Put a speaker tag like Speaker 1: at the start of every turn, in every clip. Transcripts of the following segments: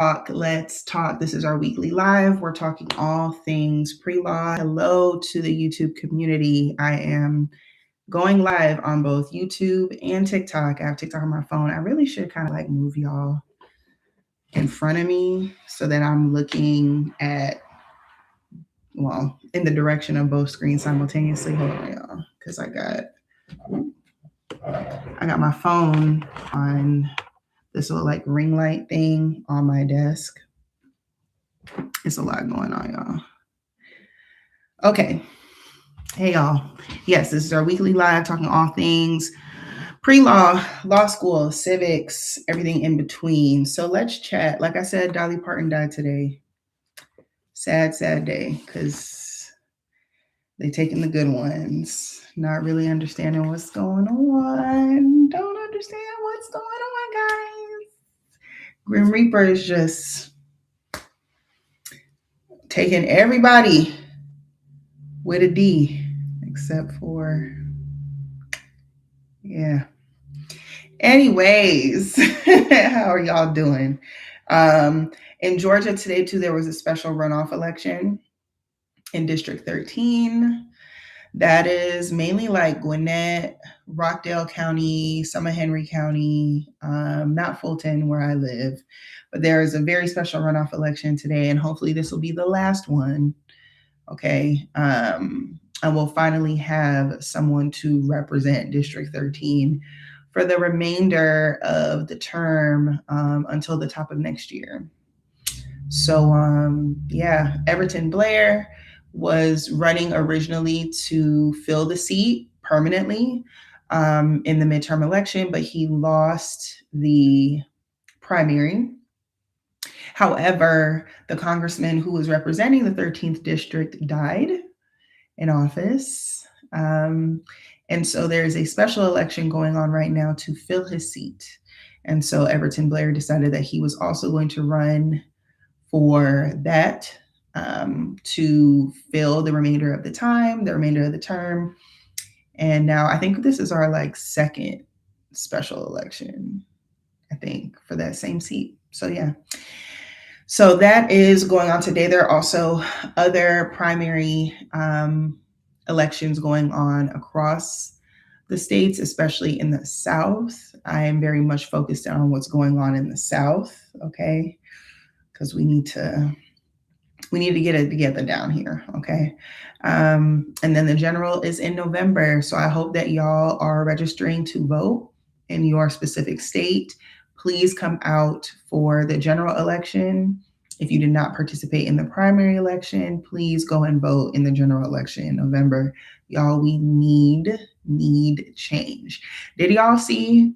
Speaker 1: Let's talk. This is our weekly live. We're talking all things pre-law. Hello to the YouTube community. I am going live on both YouTube and TikTok. I have TikTok on my phone. I really should kind of like move y'all in front of me so that I'm looking at, well, in the direction of both screens simultaneously. Hold on, y'all, because I got my phone on this little like ring light thing on my desk. It's a lot going on, y'all. Okay. Hey, y'all. Yes, this is our weekly live talking all things pre-law, law school, civics, everything in between. So let's chat. Like I said, Dolly Parton died today. Sad, sad day because they taking the good ones. Not really understanding what's going on. Don't understand what's going on, guys. Grim Reaper is just taking everybody with a D, except for, yeah. Anyways, how are y'all doing? In Georgia today, too, there was a special runoff election in District 13. That is mainly like Gwinnett, Rockdale County, some of Henry County, not Fulton where I live. But there is a very special runoff election today, and hopefully this will be the last one. Okay. And we'll finally have someone to represent District 13 for the remainder of the term until the top of next year. So, yeah, Everton Blair was running originally to fill the seat permanently in the midterm election, but he lost the primary. However, the congressman who was representing the 13th district died in office. And so there's a special election going on right now to fill his seat. And so Everton Blair decided that he was also going to run for that to fill the remainder of the term. And now I think this is our like second special election, I think, for that same seat. So yeah. So that is going on today. There are also other primary elections going on across the states, especially in the South. I am very much focused on what's going on in the South, okay? Because we need to get it together down here, okay? And then the general is in November. So I hope that y'all are registering to vote in your specific state. Please come out for the general election. If you did not participate in the primary election, please go and vote in the general election in November. Y'all, we need change. Did y'all see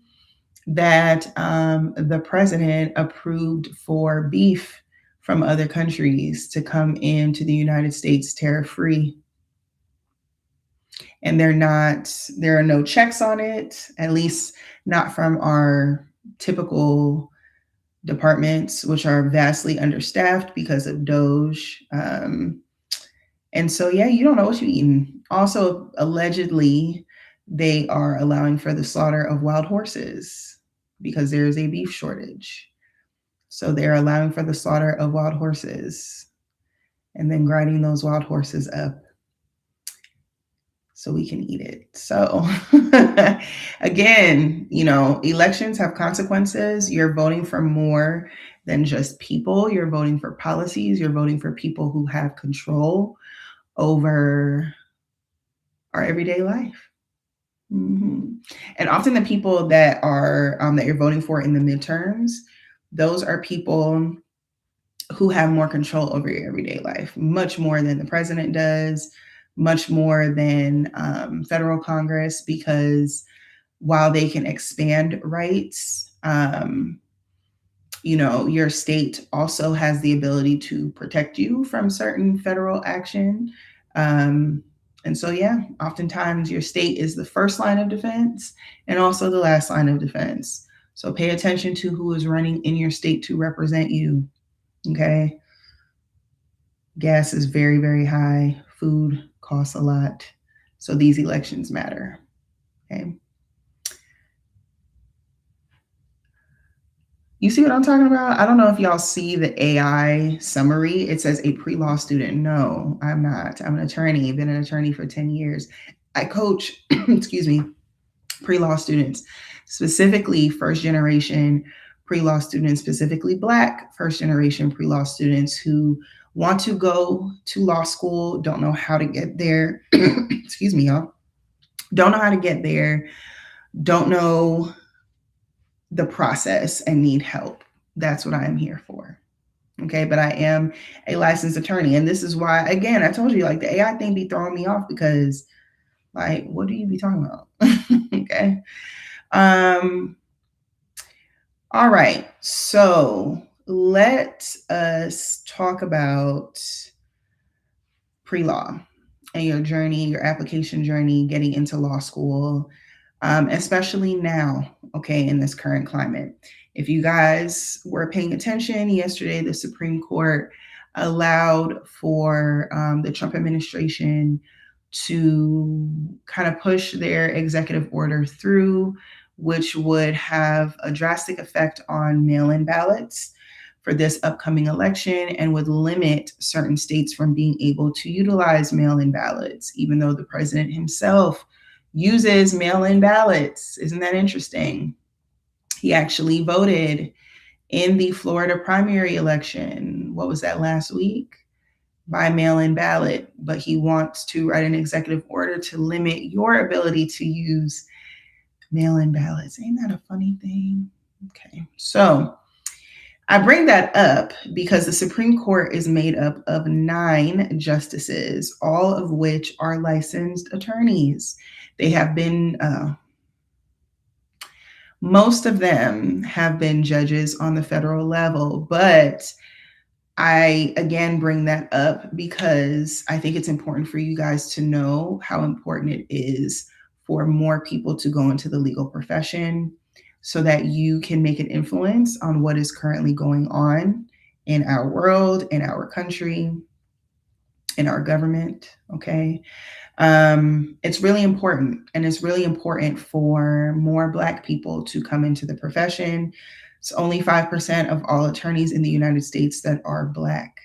Speaker 1: that the president approved for beef from other countries to come into the United States tariff-free? And there are no checks on it, at least not from our typical departments, which are vastly understaffed because of Doge. And so, yeah, you don't know what you're eating. Also, allegedly, they are allowing for the slaughter of wild horses because there is a beef shortage. So they're allowing for the slaughter of wild horses and then grinding those wild horses up so we can eat it. So again, elections have consequences. You're voting for more than just people. You're voting for policies. You're voting for people who have control over our everyday life. Mm-hmm. And often the people that are that you're voting for in the midterms, those are people who have more control over your everyday life, much more than the president does, much more than federal Congress, because while they can expand rights, your state also has the ability to protect you from certain federal action. And so, yeah, oftentimes your state is the first line of defense and also the last line of defense. So pay attention to who is running in your state to represent you. Okay. Gas is very, very high. Food costs a lot. So these elections matter. Okay. You see what I'm talking about? I don't know if y'all see the AI summary. It says a pre-law student. No, I'm not. I'm an attorney. I've been an attorney for 10 years. I coach, excuse me, pre-law students, specifically first generation pre-law students, specifically Black first generation pre-law students who want to go to law school, don't know how to get there. Excuse me, y'all. Don't know how to get there, don't know the process, and need help. That's what I am here for. Okay, but I am a licensed attorney. And this is why, again, I told you, like, the AI thing be throwing me off because, like, what do you be talking about? Okay. All right. So let us talk about pre-law and your journey, your application journey, getting into law school, especially now, okay, in this current climate. If you guys were paying attention yesterday, the Supreme Court allowed for the Trump administration to kind of push their executive order through, which would have a drastic effect on mail-in ballots for this upcoming election and would limit certain states from being able to utilize mail-in ballots, even though the president himself uses mail-in ballots. Isn't that interesting? He actually voted in the Florida primary election. What was that, last week? By mail-in ballot, but he wants to write an executive order to limit your ability to use mail-in ballots. Ain't that a funny thing? Okay, so I bring that up because the Supreme Court is made up of 9 justices, all of which are licensed attorneys. They have been, most of them have been judges on the federal level, but I again bring that up because I think it's important for you guys to know how important it is for more people to go into the legal profession so that you can make an influence on what is currently going on in our world, in our country, in our government. Okay. It's really important, and it's really important for more Black people to come into the profession. It's only 5% of all attorneys in the United States that are Black.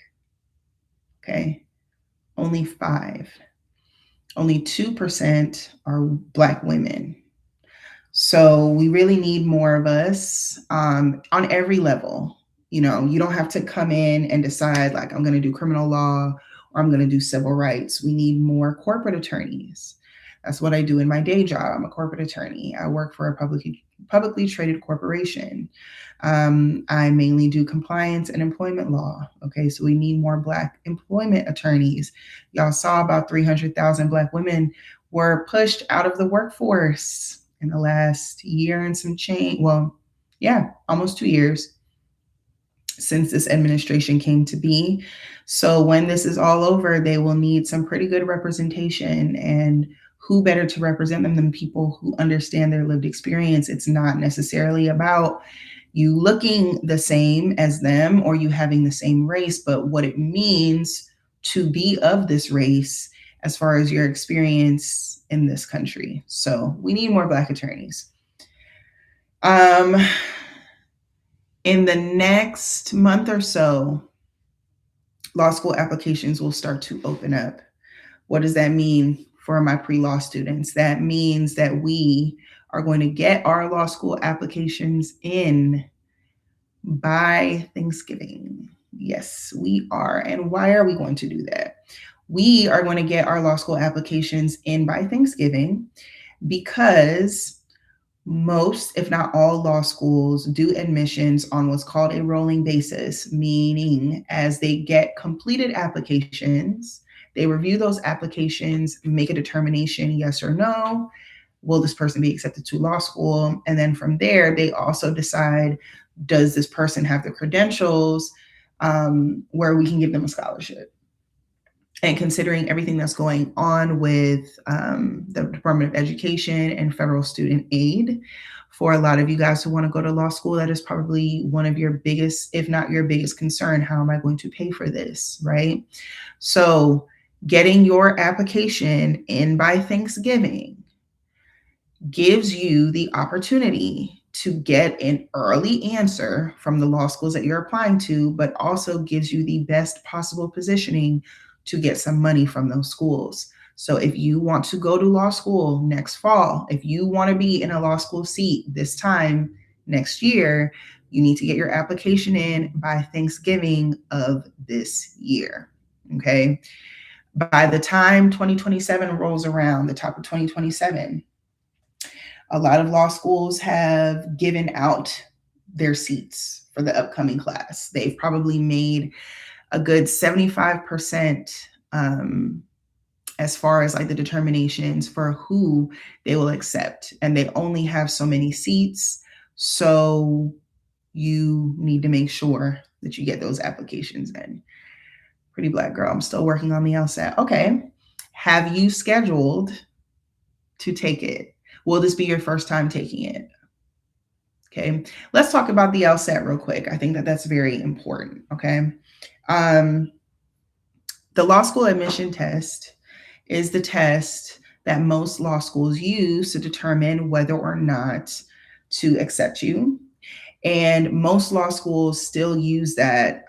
Speaker 1: Okay. Only 5. Only 2% are Black women. So we really need more of us on every level. You know, you don't have to come in and decide, like, I'm going to do criminal law or I'm going to do civil rights. We need more corporate attorneys. That's what I do in my day job. I'm a corporate attorney. I work for a publicly traded corporation. I mainly do compliance and employment law. Okay, so we need more Black employment attorneys. Y'all saw about 300,000 Black women were pushed out of the workforce in the last year and some change. Well, yeah, almost 2 years since this administration came to be. So when this is all over, they will need some pretty good representation, and who better to represent them than people who understand their lived experience. It's not necessarily about you looking the same as them or you having the same race, but what it means to be of this race as far as your experience in this country. So we need more Black attorneys. In the next month or so, law school applications will start to open up. What does that mean for my pre-law students? That means that we are going to get our law school applications in by Thanksgiving. Yes, we are. And why are we going to do that? We are going to get our law school applications in by Thanksgiving because most, if not all, law schools do admissions on what's called a rolling basis, meaning as they get completed applications, they review those applications, make a determination, yes or no. Will this person be accepted to law school? And then from there, they also decide, does this person have the credentials where we can give them a scholarship? And considering everything that's going on with the Department of Education and federal student aid, for a lot of you guys who want to go to law school, that is probably one of your biggest, if not your biggest concern. How am I going to pay for this, right? So getting your application in by Thanksgiving gives you the opportunity to get an early answer from the law schools that you're applying to, but also gives you the best possible positioning to get some money from those schools. So if you want to go to law school next fall, if you want to be in a law school seat this time next year, you need to get your application in by Thanksgiving of this year. Okay. By the time 2027 rolls around, the top of 2027, a lot of law schools have given out their seats for the upcoming class. They've probably made a good 75% as far as like the determinations for who they will accept. And they only have so many seats. So you need to make sure that you get those applications in. Pretty black girl, I'm still working on the LSAT. Okay. Have you scheduled to take it? Will this be your first time taking it? Okay. Let's talk about the LSAT real quick. I think that that's very important. Okay. The law school admission test is the test that most law schools use to determine whether or not to accept you. And most law schools still use that.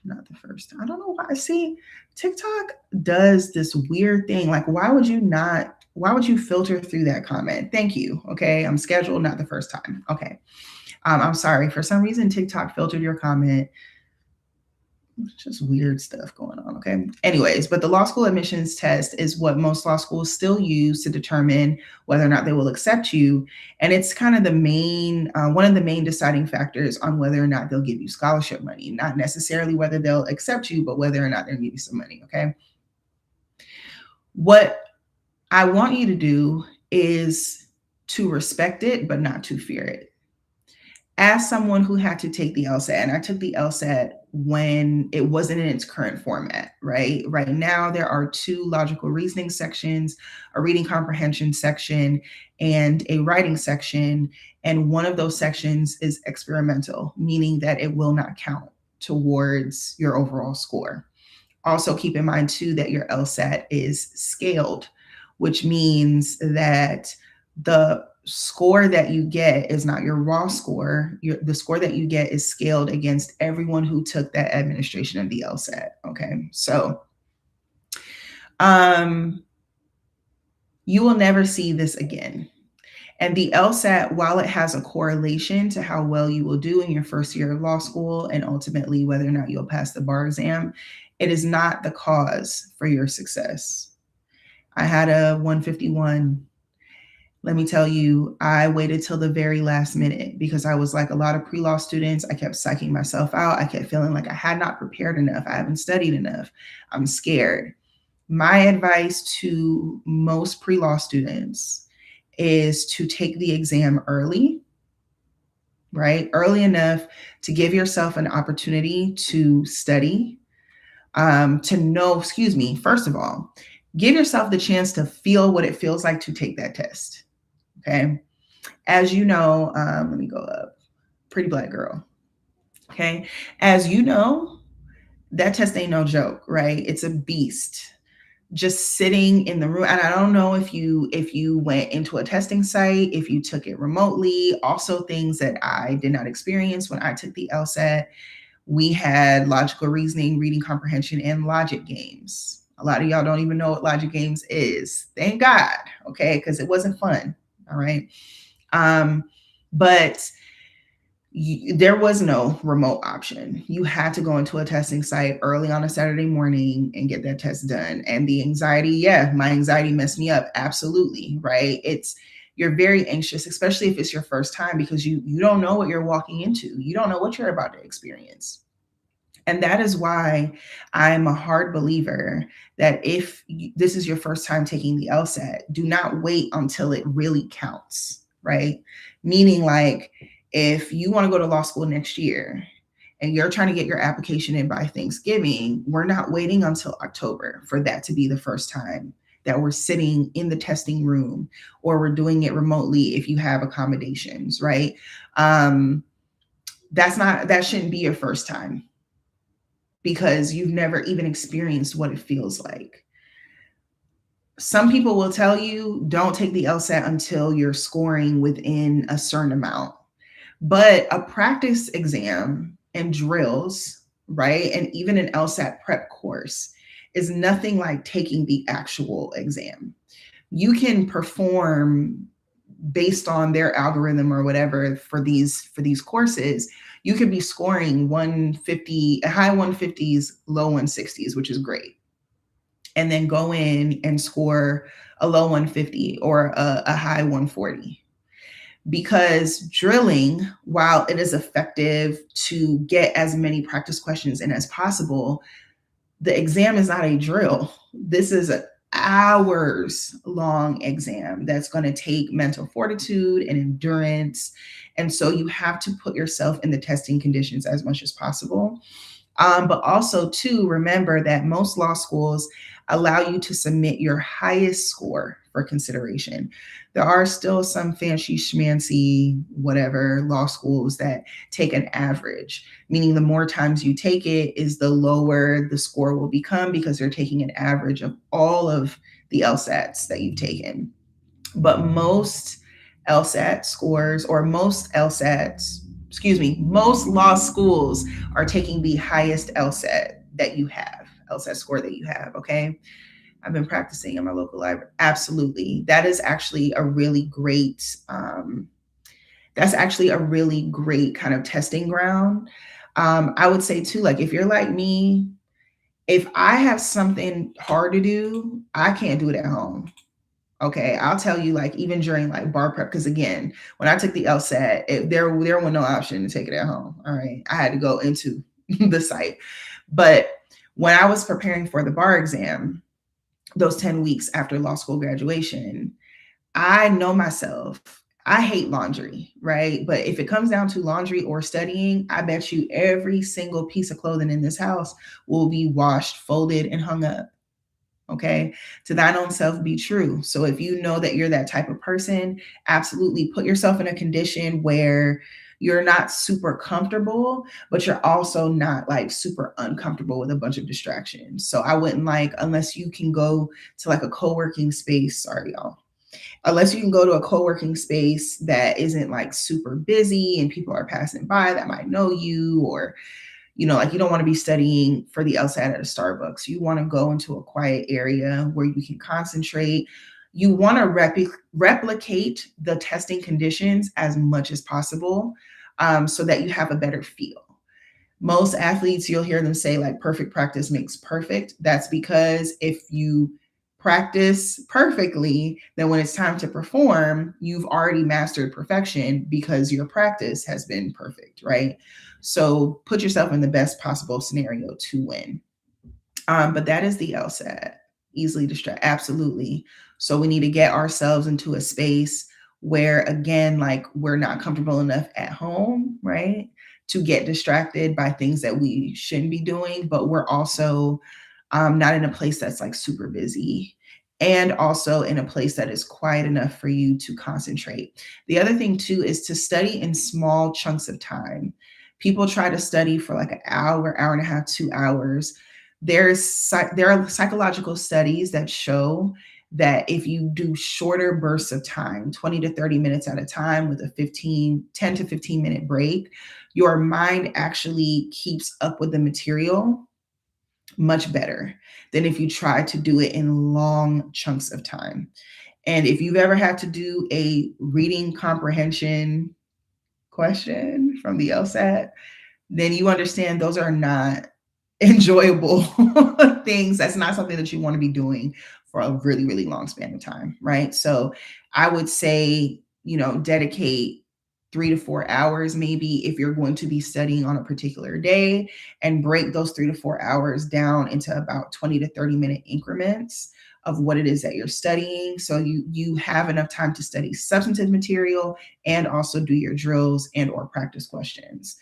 Speaker 1: Not the first. I don't know why. See, TikTok does this weird thing. Like, why would you filter through that comment? Thank you. Okay. I'm scheduled, not the first time. Okay. I'm sorry. For some reason, TikTok filtered your comment. It's just weird stuff going on. Okay. Anyways, but the law school admissions test is what most law schools still use to determine whether or not they will accept you. And it's kind of the main, one of the main deciding factors on whether or not they'll give you scholarship money, not necessarily whether they'll accept you, but whether or not they'll give you some money. Okay. What I want you to do is to respect it, but not to fear it. As someone who had to take the LSAT, and I took the LSAT when it wasn't in its current format, right? Right now, there are 2 logical reasoning sections, a reading comprehension section, and a writing section. And one of those sections is experimental, meaning that it will not count towards your overall score. Also, keep in mind, too, that your LSAT is scaled, which means that the score that you get is not your raw score. The score that you get is scaled against everyone who took that administration of the LSAT. Okay. So you will never see this again. And the LSAT, while it has a correlation to how well you will do in your first year of law school and ultimately whether or not you'll pass the bar exam, it is not the cause for your success. I had a 151. Let me tell you, I waited till the very last minute because I was like a lot of pre-law students. I kept psyching myself out. I kept feeling like I had not prepared enough. I haven't studied enough. I'm scared. My advice to most pre-law students is to take the exam early, right? Early enough to give yourself an opportunity to study, to know, first of all, give yourself the chance to feel what it feels like to take that test. Okay. As you know, let me go up. Pretty black girl. Okay. As you know, that test ain't no joke, right? It's a beast. Just sitting in the room. And I don't know if you went into a testing site, if you took it remotely, also things that I did not experience when I took the LSAT. We had logical reasoning, reading comprehension, and logic games. A lot of y'all don't even know what logic games is. Thank God. Okay. Because it wasn't fun. All right. But there was no remote option. You had to go into a testing site early on a Saturday morning and get that test done. And the anxiety, my anxiety messed me up. Absolutely. Right. You're very anxious, especially if it's your first time, because you don't know what you're walking into. You don't know what you're about to experience. And that is why I'm a hard believer that if this is your first time taking the LSAT, do not wait until it really counts, right? Meaning, like, if you want to go to law school next year and you're trying to get your application in by Thanksgiving, we're not waiting until October for that to be the first time that we're sitting in the testing room, or we're doing it remotely if you have accommodations, right? That shouldn't be your first time, because you've never even experienced what it feels like. Some people will tell you don't take the LSAT until you're scoring within a certain amount. But a practice exam and drills, right? And even an LSAT prep course is nothing like taking the actual exam. You can perform based on their algorithm or whatever for these courses. You could be scoring 150, high 150s, low 160s, which is great, and then go in and score a low 150 or a high 140. Because drilling, while it is effective to get as many practice questions in as possible, the exam is not a drill. This is an hours long exam that's going to take mental fortitude and endurance. And so you have to put yourself in the testing conditions as much as possible. But also, too, remember that most law schools allow you to submit your highest score for consideration. There are still some fancy schmancy, whatever, law schools that take an average, meaning the more times you take it is the lower the score will become because they're taking an average of all of the LSATs that you've taken. But most LSAT scores, or most LSATs, excuse me, most law schools are taking the highest LSAT that you have, LSAT score that you have. Okay. I've been practicing in my local library. Absolutely. That is actually a really great, that's actually a really great kind of testing ground. I would say too, like if you're like me, if I have something hard to do, I can't do it at home. Okay, I'll tell you, like even during like bar prep, because again, when I took the LSAT, there was no option to take it at home. All right, I had to go into the site. But when I was preparing for the bar exam, those 10 weeks after law school graduation, I know myself. I hate laundry, right? But if it comes down to laundry or studying, I bet you every single piece of clothing in this house will be washed, folded, and hung up. Okay. To thine own self be true. So if you know that you're that type of person, absolutely put yourself in a condition where you're not super comfortable, but you're also not like super uncomfortable with a bunch of distractions. So I wouldn't like, unless you can go to like a co-working space, sorry, y'all. Unless you can go to a co-working space that isn't like super busy and people are passing by that might know you, or like you don't want to be studying for the LSAT at a Starbucks. You want to go into a quiet area where you can concentrate. You want to replicate the testing conditions as much as possible, so that you have a better feel. Most athletes, you'll hear them say like perfect practice makes perfect. That's because if you practice perfectly, then when it's time to perform, you've already mastered perfection because your practice has been perfect, right? So put yourself in the best possible scenario to win. But that is the LSAT. Easily distract. Absolutely. So we need to get ourselves into a space where, again, like we're not comfortable enough at home, right? To get distracted by things that we shouldn't be doing, but we're also not in a place that's like super busy, and also in a place that is quiet enough for you to concentrate. The other thing too is to study in small chunks of time. People try to study for like an hour, hour and a half, 2 hours. There are psychological studies that show that if you do shorter bursts of time, 20 to 30 minutes at a time with a 10 to 15 minute break, your mind actually keeps up with the material much better than if you try to do it in long chunks of time. And if you've ever had to do a reading comprehension question from the LSAT, then you understand those are not enjoyable things. That's not something that you want to be doing for a really, really long span of time, right? So I would say, dedicate 3 to 4 hours, maybe if you're going to be studying on a particular day, and break those 3 to 4 hours down into about 20 to 30 minute increments of what it is that you're studying. So you have enough time to study substantive material and also do your drills and or practice questions.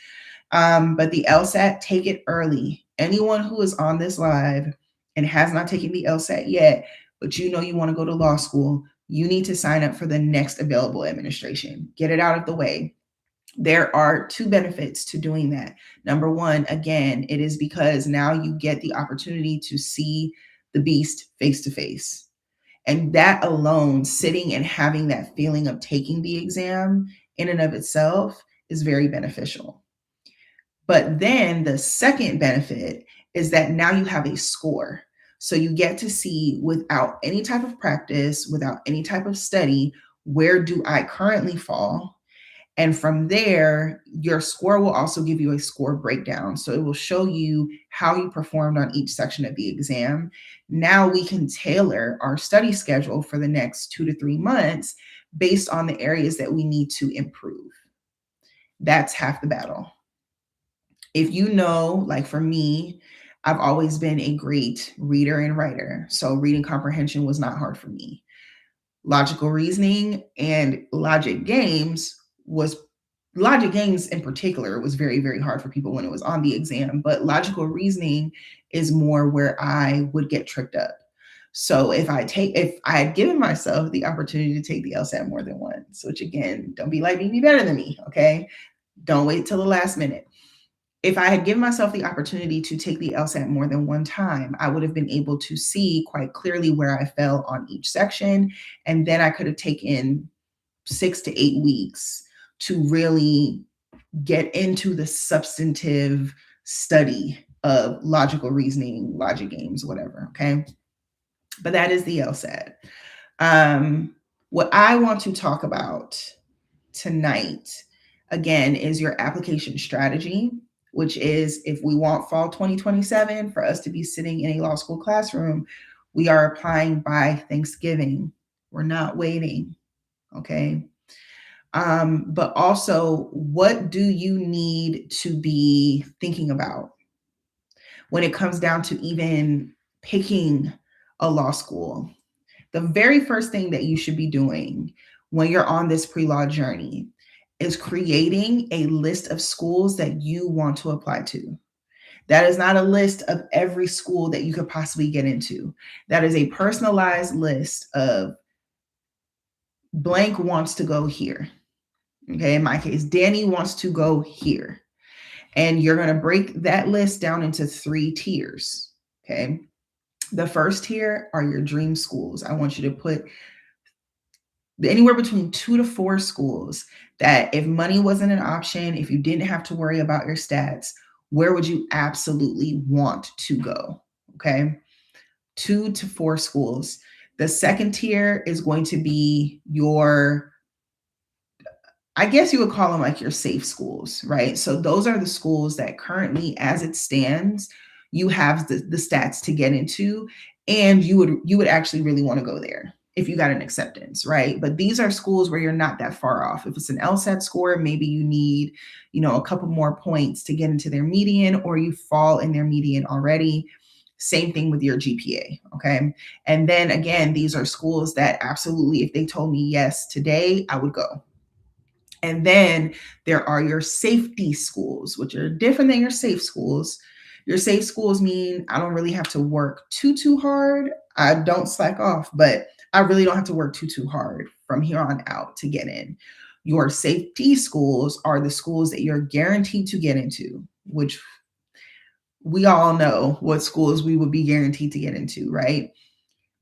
Speaker 1: But the LSAT, take it early. Anyone who is on this live and has not taken the LSAT yet, but you want to go to law school, you need to sign up for the next available administration. Get it out of the way. There are 2 benefits to doing that. Number one, again, it is because now you get the opportunity to see the beast face to face. And that alone, sitting and having that feeling of taking the exam in and of itself is very beneficial. But then the second benefit is that now you have a score. So you get to see, without any type of practice, without any type of study, where do I currently fall? And from there, your score will also give you a score breakdown. So it will show you how you performed on each section of the exam. Now we can tailor our study schedule for the next 2 to 3 months based on the areas that we need to improve. That's half the battle. If you know, like for me, I've always been a great reader and writer. So reading comprehension was not hard for me. Logical reasoning and logic games in particular was very, very hard for people when it was on the exam. But logical reasoning is more where I would get tripped up. So if I had given myself the opportunity to take the LSAT more than once, which again, don't be like, be better than me, okay? Don't wait till the last minute. If I had given myself the opportunity to take the LSAT more than one time, I would have been able to see quite clearly where I fell on each section. And then I could have taken 6 to 8 weeks to really get into the substantive study of logical reasoning, logic games, whatever. Okay. But that is the LSAT. What I want to talk about tonight, again, is your application strategy, which is, if we want fall 2027 for us to be sitting in a law school classroom, we are applying by Thanksgiving. We're not waiting. Okay. But also, what do you need to be thinking about when it comes down to even picking a law school? The very first thing that you should be doing when you're on this pre-law journey is creating a list of schools that you want to apply to. That is not a list of every school that you could possibly get into. That is a personalized list of blank wants to go here. Okay, in my case, Danny wants to go here. And you're going to break that list down into 3 tiers. Okay. The first tier are your dream schools. I want you to put anywhere between 2 to 4 schools that, if money wasn't an option, if you didn't have to worry about your stats, where would you absolutely want to go? Okay. 2 to 4 schools. The second tier is going to be your, I guess you would call them like your safe schools, right? So those are the schools that currently, as it stands, you have the stats to get into, and you would actually really want to go there if you got an acceptance, right? But these are schools where you're not that far off. If it's an LSAT score, maybe you need, a couple more points to get into their median, or you fall in their median already. Same thing with your GPA, okay? And then again, these are schools that absolutely, if they told me yes today, I would go. And then there are your safety schools, which are different than your safe schools. Your safe schools mean I don't really have to work too hard. I don't slack off, but I really don't have to work too hard from here on out to get in. Your safety schools are the schools that you're guaranteed to get into, which we all know what schools we would be guaranteed to get into, right?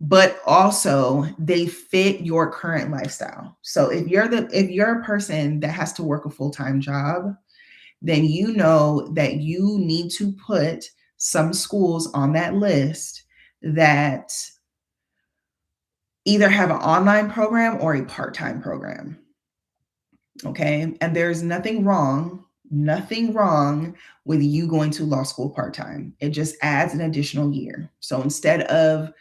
Speaker 1: But also they fit your current lifestyle. So if you're a person that has to work a full-time job, then you know that you need to put some schools on that list that either have an online program or a part-time program. Okay? And there's nothing wrong with you going to law school part-time. It just adds an additional year. So instead of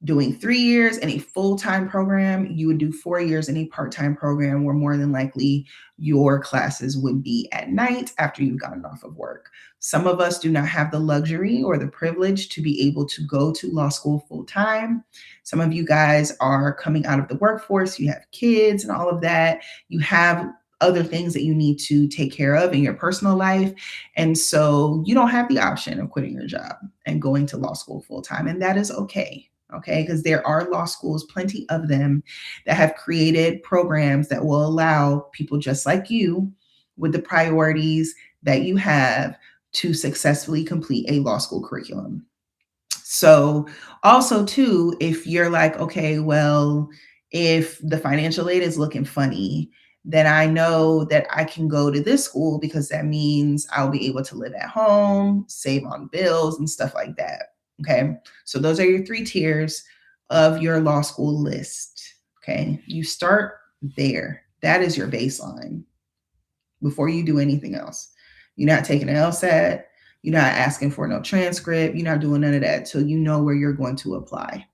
Speaker 1: doing 3 years in a full-time program, you would do 4 years in a part-time program, where more than likely your classes would be at night after you've gotten off of work. Some of us do not have the luxury or the privilege to be able to go to law school full-time. Some of you guys are coming out of the workforce, you have kids and all of that. You have other things that you need to take care of in your personal life. And so you don't have the option of quitting your job and going to law school full-time. And that is okay. Okay, because there are law schools, plenty of them, that have created programs that will allow people just like you, with the priorities that you have, to successfully complete a law school curriculum. So also too, if you're like, okay, well, if the financial aid is looking funny, then I know that I can go to this school because that means I'll be able to live at home, save on bills and stuff like that. Okay. So those are your 3 tiers of your law school list. Okay. You start there. That is your baseline before you do anything else. You're not taking an LSAT. You're not asking for no transcript. You're not doing none of that till you know where you're going to apply.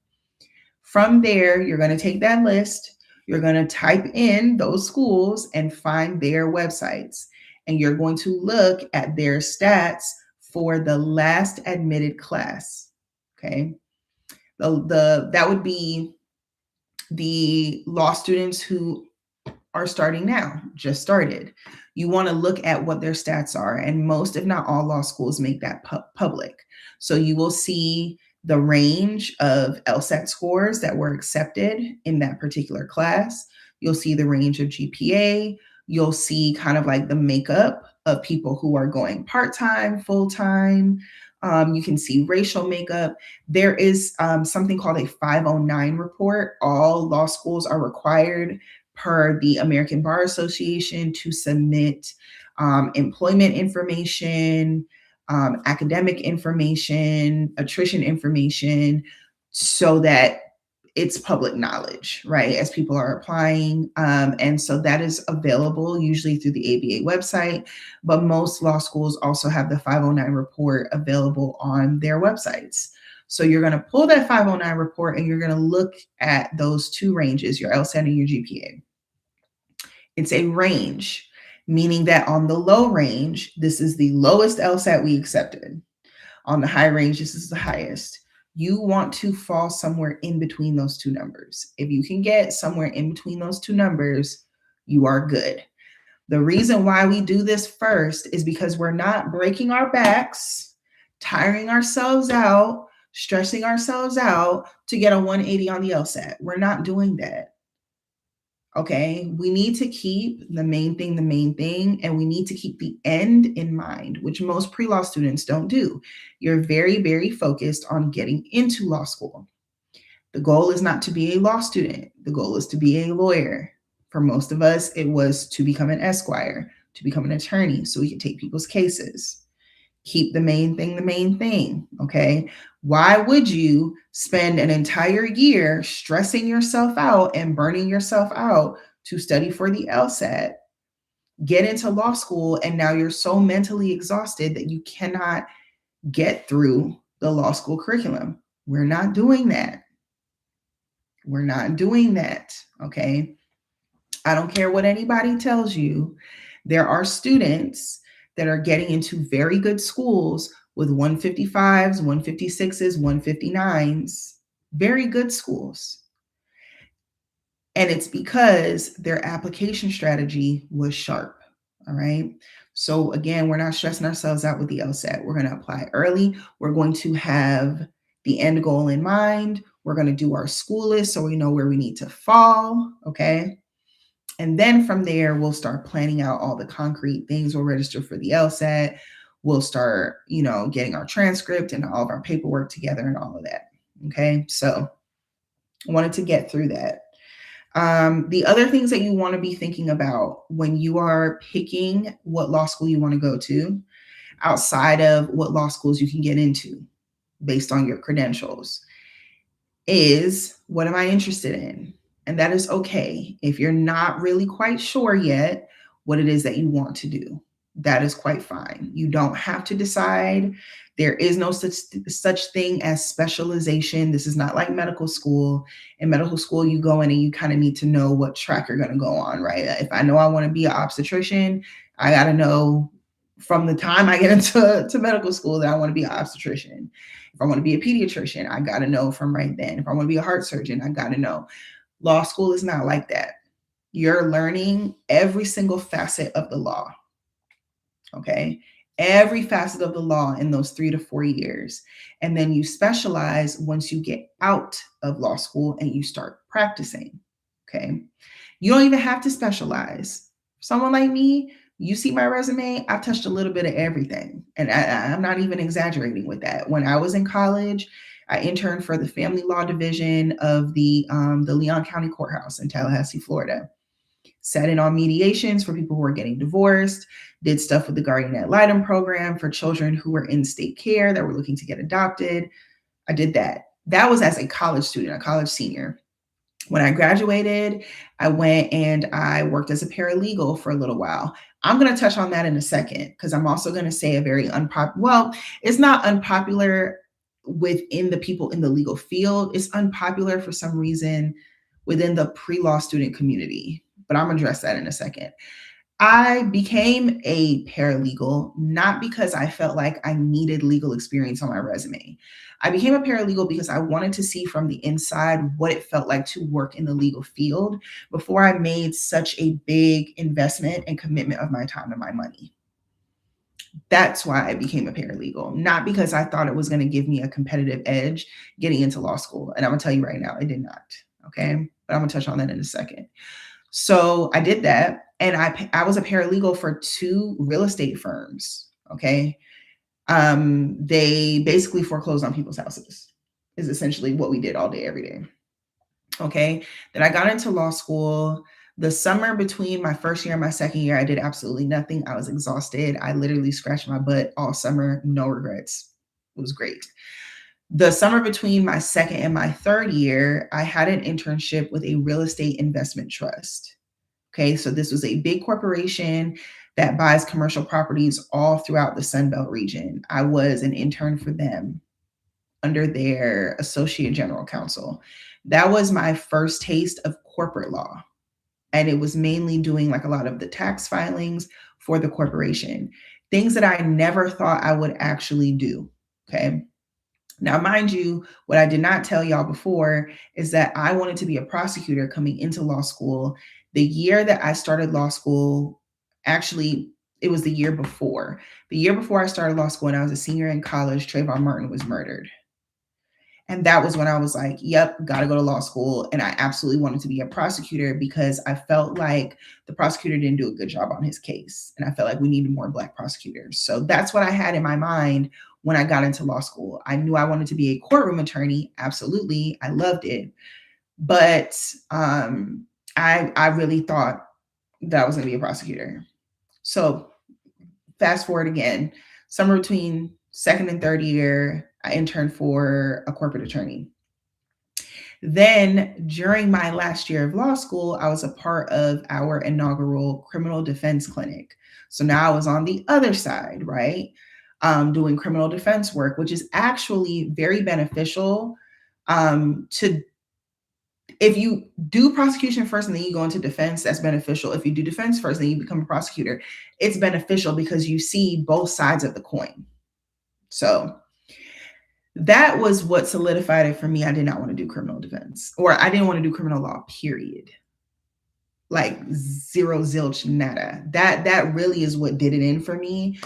Speaker 1: From there, you're going to take that list. You're going to type in those schools and find their websites. And you're going to look at their stats for the last admitted class. Okay. That would be the law students who are starting now, just started. You want to look at what their stats are. And most, if not all, law schools make that public. So you will see the range of LSAT scores that were accepted in that particular class. You'll see the range of GPA. You'll see kind of like the makeup of people who are going part-time, full-time. You can see racial makeup. There is something called a 509 report. All law schools are required per the American Bar Association to submit employment information, academic information, attrition information, so that it's public knowledge, right, as people are applying. And so that is available usually through the ABA website, but most law schools also have the 509 report available on their websites. So you're going to pull that 509 report and you're going to look at those 2 ranges, your LSAT and your GPA. It's a range, meaning that on the low range, this is the lowest LSAT we accepted. On the high range, this is the highest. You want to fall somewhere in between those 2 numbers. If you can get somewhere in between those 2 numbers, you are good. The reason why we do this first is because we're not breaking our backs, tiring ourselves out, stressing ourselves out to get a 180 on the LSAT. We're not doing that. Okay, we need to keep the main thing, and we need to keep the end in mind, which most pre-law students don't do. You're very, very focused on getting into law school. The goal is not to be a law student. The goal is to be a lawyer. For most of us, it was to become an esquire, to become an attorney, so we can take people's cases. Keep the main thing, okay? Why would you spend an entire year stressing yourself out and burning yourself out to study for the LSAT, get into law school, and now you're so mentally exhausted that you cannot get through the law school curriculum? We're not doing that. We're not doing that, okay? I don't care what anybody tells you. There are students that are getting into very good schools with 155s, 156s, 159s, very good schools. And it's because their application strategy was sharp. All right. So again, we're not stressing ourselves out with the LSAT. We're going to apply early. We're going to have the end goal in mind. We're going to do our school list so we know where we need to fall. Okay. And then from there, we'll start planning out all the concrete things. We'll register for the LSAT. We'll start, getting our transcript and all of our paperwork together and all of that. Okay. So I wanted to get through that. The other things that you want to be thinking about when you are picking what law school you want to go to, outside of what law schools you can get into based on your credentials, is what am I interested in? And that is okay. If you're not really quite sure yet what it is that you want to do, that is quite fine. You don't have to decide. There is no such thing as specialization. This is not like medical school. In medical school, you go in and you kind of need to know what track you're going to go on, right? If I know I want to be an obstetrician, I got to know from the time I get into medical school that I want to be an obstetrician. If I want to be a pediatrician, I got to know from right then. If I want to be a heart surgeon, I got to know. Law school is not like that. You're learning every single facet of the law. Okay. Every facet of the law in those 3 to 4 years. And then you specialize once you get out of law school and you start practicing. Okay. You don't even have to specialize. Someone like me, you see my resume, I've touched a little bit of everything. And I'm not even exaggerating with that. When I was in college, I interned for the family law division of the Leon County Courthouse in Tallahassee, Florida. Sat in on mediations for people who were getting divorced, did stuff with the guardian ad litem program for children who were in state care that were looking to get adopted. I did that. That was as a college student, a college senior. When I graduated, I went and I worked as a paralegal for a little while. I'm going to touch on that in a second because I'm also going to say a very well, it's not unpopular within the people in the legal field. It's unpopular for some reason within the pre-law student community, but I'm going to address that in a second. I became a paralegal not because I felt like I needed legal experience on my resume. I became a paralegal because I wanted to see from the inside what it felt like to work in the legal field before I made such a big investment and commitment of my time and my money. That's why I became a paralegal, not because I thought it was going to give me a competitive edge getting into law school. And I'm going to tell you right now, it did not. Okay. But I'm going to touch on that in a second. So I did that. And I was a paralegal for 2 real estate firms. Okay. They basically foreclosed on people's houses, is essentially what we did all day, every day. Okay. Then I got into law school. The summer between my first year and my second year, I did absolutely nothing. I was exhausted. I literally scratched my butt all summer. No regrets. It was great. The summer between my second and my third year, I had an internship with a real estate investment trust. Okay, so this was a big corporation that buys commercial properties all throughout the Sunbelt region. I was an intern for them under their associate general counsel. That was my first taste of corporate law. And it was mainly doing like a lot of the tax filings for the corporation, things that I never thought I would actually do. Okay. Now, mind you, what I did not tell y'all before is that I wanted to be a prosecutor coming into law school. The year that I started law school, actually, it was the year before. The year before I started law school and I was a senior in college, Trayvon Martin was murdered. And that was when I was like, yep, got to go to law school. And I absolutely wanted to be a prosecutor because I felt like the prosecutor didn't do a good job on his case. And I felt like we needed more Black prosecutors. So that's what I had in my mind when I got into law school. I knew I wanted to be a courtroom attorney. Absolutely. I loved it. But I really thought that I was going to be a prosecutor. So fast forward again, somewhere between second and third year, I interned for a corporate attorney. Then during my last year of law school, I was a part of our inaugural criminal defense clinic. So now I was on the other side, right? Doing criminal defense work, which is actually very beneficial to if you do prosecution first and then you go into defense, that's beneficial. If you do defense first, then you become a prosecutor. It's beneficial because you see both sides of the coin. So that was what solidified it for me. I did not want to do criminal defense, or I didn't want to do criminal law, period. Like zero, zilch, nada. That really is what did it in for me,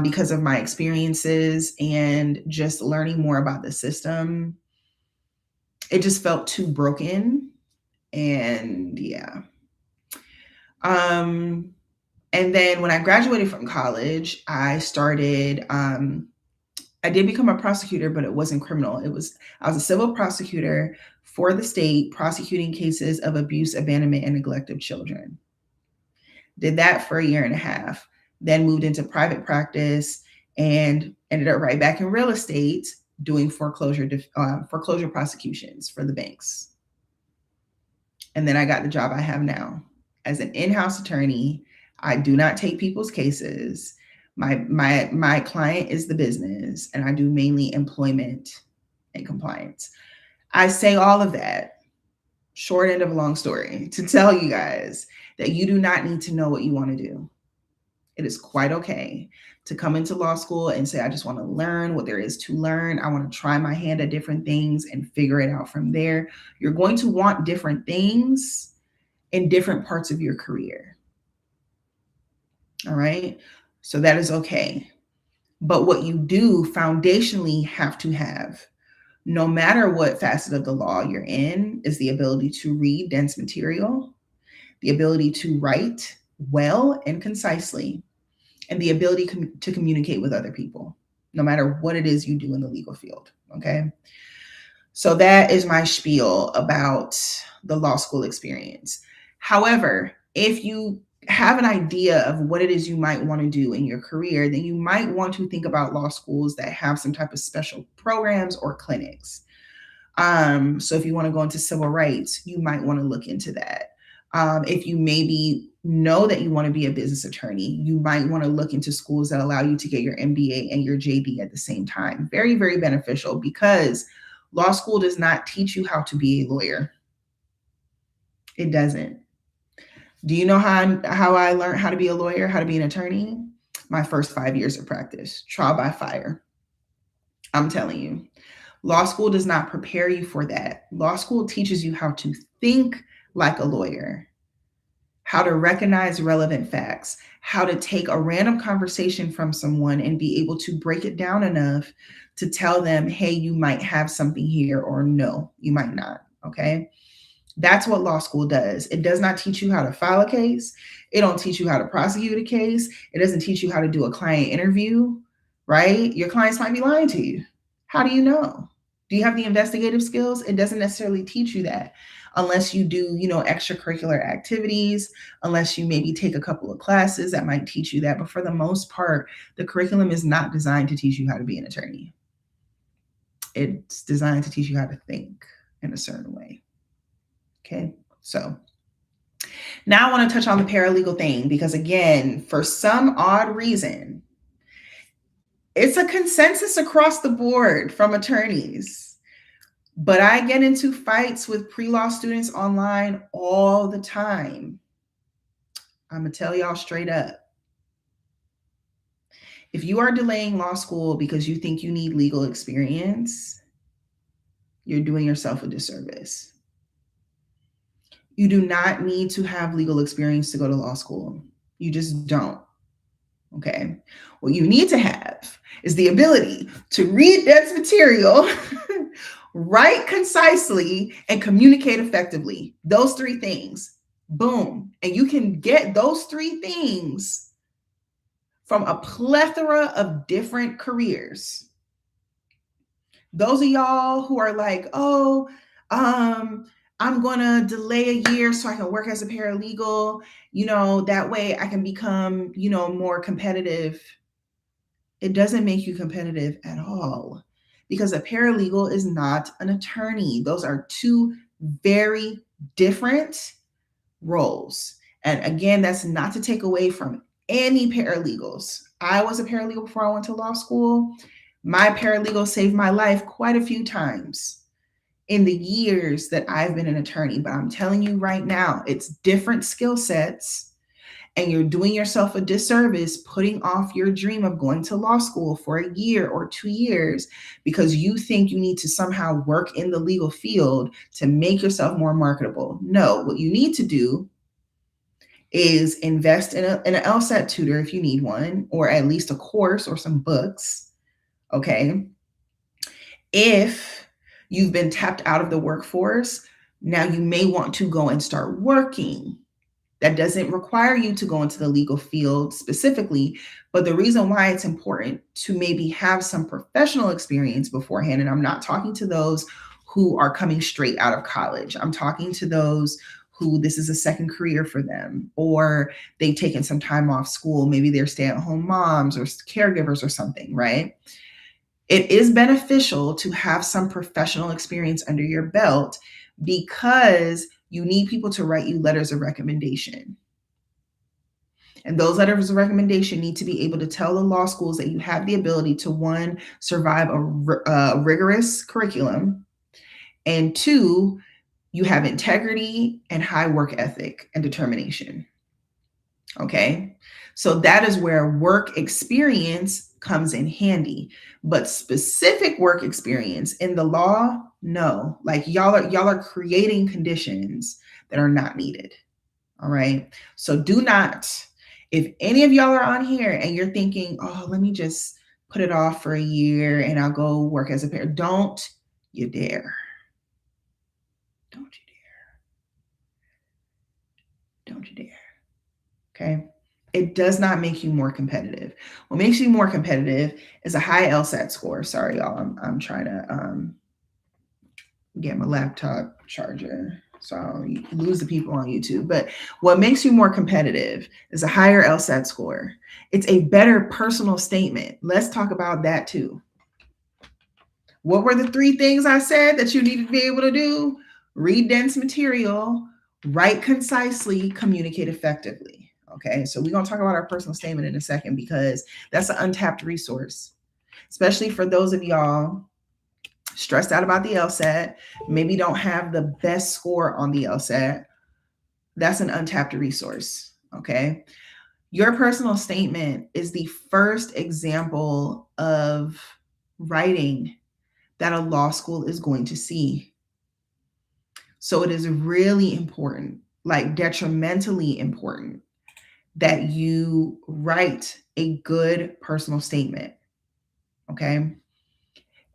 Speaker 1: because of my experiences and just learning more about the system. It just felt too broken. And yeah. And then when I graduated from college, I started, I did become a prosecutor, but it wasn't criminal. I was a civil prosecutor for the state, prosecuting cases of abuse, abandonment, and neglect of children. Did that for a year and a half, then moved into private practice and ended up right back in real estate doing foreclosure prosecutions for the banks. And then I got the job I have now as an in-house attorney. I do not take people's cases. My client is the business, and I do mainly employment and compliance. I say all of that, short end of a long story, to tell you guys that you do not need to know what you want to do. It is quite okay to come into law school and say, I just want to learn what there is to learn. I want to try my hand at different things and figure it out from there. You're going to want different things in different parts of your career. All right. So that is okay. But what you do foundationally have to have, no matter what facet of the law you're in, is the ability to read dense material, the ability to write well and concisely, and the ability to communicate with other people, no matter what it is you do in the legal field. Okay. So that is my spiel about the law school experience. However, if you have an idea of what it is you might want to do in your career, then you might want to think about law schools that have some type of special programs or clinics. So if you want to go into civil rights, you might want to look into that. If you maybe know that you want to be a business attorney, you might want to look into schools that allow you to get your MBA and your JD at the same time. Very, very beneficial, because law school does not teach you how to be a lawyer. It doesn't. Do you know how I learned how to be a lawyer, how to be an attorney? My first 5 years of practice, trial by fire. I'm telling you. Law school does not prepare you for that. Law school teaches you how to think like a lawyer, how to recognize relevant facts, how to take a random conversation from someone and be able to break it down enough to tell them, hey, you might have something here, or no, you might not. Okay. That's what law school does. It does not teach you how to file a case. It don't teach you how to prosecute a case. It doesn't teach you how to do a client interview, right? Your clients might be lying to you. How do you know? Do you have the investigative skills? It doesn't necessarily teach you that, unless you do, extracurricular activities, unless you maybe take a couple of classes that might teach you that. But for the most part, the curriculum is not designed to teach you how to be an attorney. It's designed to teach you how to think in a certain way. Okay, so now I want to touch on the paralegal thing, because again, for some odd reason, it's a consensus across the board from attorneys. But I get into fights with pre-law students online all the time. I'm going to tell y'all straight up. If you are delaying law school because you think you need legal experience, you're doing yourself a disservice. You do not need to have legal experience to go to law school. You just don't. Okay. What you need to have is the ability to read dense material, write concisely, and communicate effectively. Those three things. Boom. And you can get those three things from a plethora of different careers. Those of y'all who are like, oh, I'm going to delay a year so I can work as a paralegal, that way I can become, more competitive. It doesn't make you competitive at all, because a paralegal is not an attorney. Those are two very different roles. And again, that's not to take away from any paralegals. I was a paralegal before I went to law school. My paralegal saved my life quite a few times in the years that I've been an attorney. But I'm telling you right now, it's different skill sets. And you're doing yourself a disservice putting off your dream of going to law school for a year or 2 years because you think you need to somehow work in the legal field to make yourself more marketable. No, what you need to do is invest in an LSAT tutor if you need one, or at least a course or some books. Okay. If you've been tapped out of the workforce, now you may want to go and start working. That doesn't require you to go into the legal field specifically, but the reason why it's important to maybe have some professional experience beforehand, and I'm not talking to those who are coming straight out of college. I'm talking to those who this is a second career for them, or they've taken some time off school. Maybe they're stay-at-home moms or caregivers or something, right? It is beneficial to have some professional experience under your belt, because you need people to write you letters of recommendation. And those letters of recommendation need to be able to tell the law schools that you have the ability to, one, survive a rigorous curriculum, and two, you have integrity and high work ethic and determination. Okay. So that is where work experience comes in handy, but specific work experience in the law, no. Like y'all are creating conditions that are not needed. All right. So do not, if any of y'all are on here and you're thinking, oh, let me just put it off for a year and I'll go work as a parent, don't you dare. Don't you dare. Don't you dare. Okay. It does not make you more competitive. What makes you more competitive is a high LSAT score. Sorry, y'all. I'm trying to get my laptop charger so I don't lose the people on YouTube. But what makes you more competitive is a higher LSAT score. It's a better personal statement. Let's talk about that too. What were the 3 things I said that you needed to be able to do? Read dense material, write concisely, communicate effectively. Okay, so we're going to talk about our personal statement in a second because that's an untapped resource, especially for those of y'all stressed out about the LSAT, maybe don't have the best score on the LSAT. That's an untapped resource. Okay, your personal statement is the first example of writing that a law school is going to see. So it is really important, like detrimentally important, that you write a good personal statement. Okay.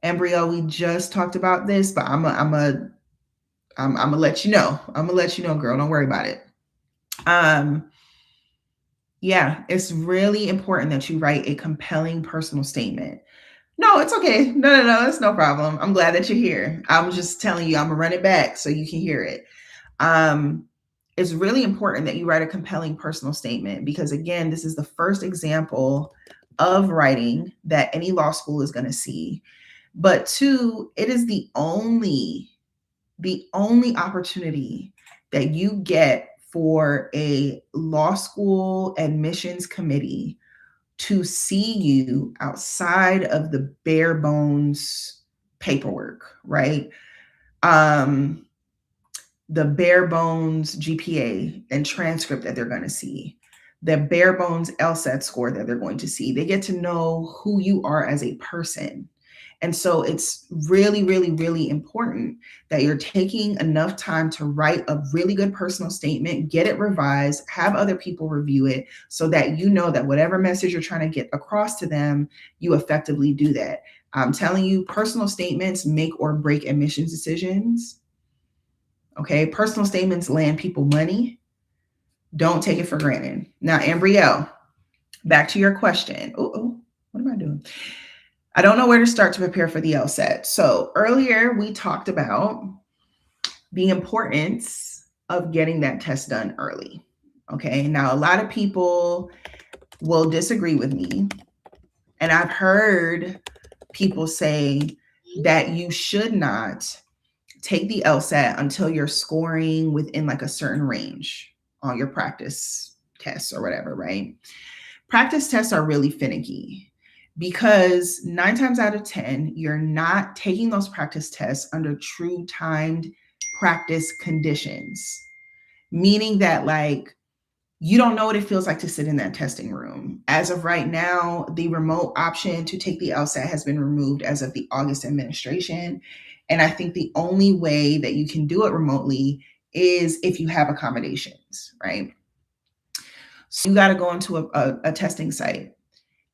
Speaker 1: Embryo, we just talked about this, but I'm gonna let you know. I'm gonna let you know, girl. Don't worry about it. Yeah, it's really important that you write a compelling personal statement. No, it's okay. No, it's no problem. I'm glad that you're here. I'm just telling you, I'm gonna run it back so you can hear it. It's really important that you write a compelling personal statement because, again, this is the first example of writing that any law school is going to see. But 2, it is the only opportunity that you get for a law school admissions committee to see you outside of the bare bones paperwork, right? The bare bones GPA and transcript that they're going to see, the bare bones LSAT score that they're going to see. They get to know who you are as a person. And so it's really, really, really important that you're taking enough time to write a really good personal statement, get it revised, have other people review it so that you know that whatever message you're trying to get across to them, you effectively do that. I'm telling you, personal statements make or break admissions decisions. Okay, personal statements land people money. Don't take it for granted. Now, Ambrielle, back to your question. Oh, what am I doing? I don't know where to start to prepare for the LSAT. So earlier we talked about the importance of getting that test done early. Okay, now a lot of people will disagree with me. And I've heard people say that you should not take the LSAT until you're scoring within like a certain range on your practice tests or whatever, right? Practice tests are really finicky because 9 times out of 10, you're not taking those practice tests under true timed practice conditions, meaning that like you don't know what it feels like to sit in that testing room. As of right now, the remote option to take the LSAT has been removed as of the August administration. And I think the only way that you can do it remotely is if you have accommodations, right? So you got to go into a testing site.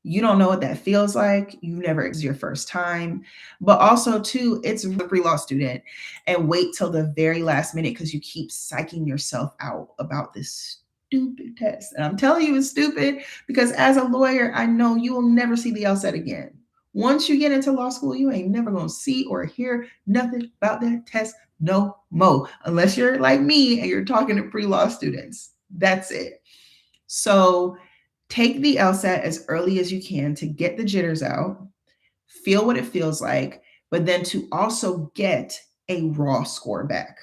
Speaker 1: You don't know what that feels like. You never, it's your first time. But also, too, it's a pre-law student and wait till the very last minute because you keep psyching yourself out about this stupid test. And I'm telling you, it's stupid because as a lawyer, I know you will never see the LSAT again. Once you get into law school, you ain't never going to see or hear nothing about that test no more, unless you're like me and you're talking to pre-law students. That's it. So take the LSAT as early as you can to get the jitters out, feel what it feels like, but then to also get a raw score back.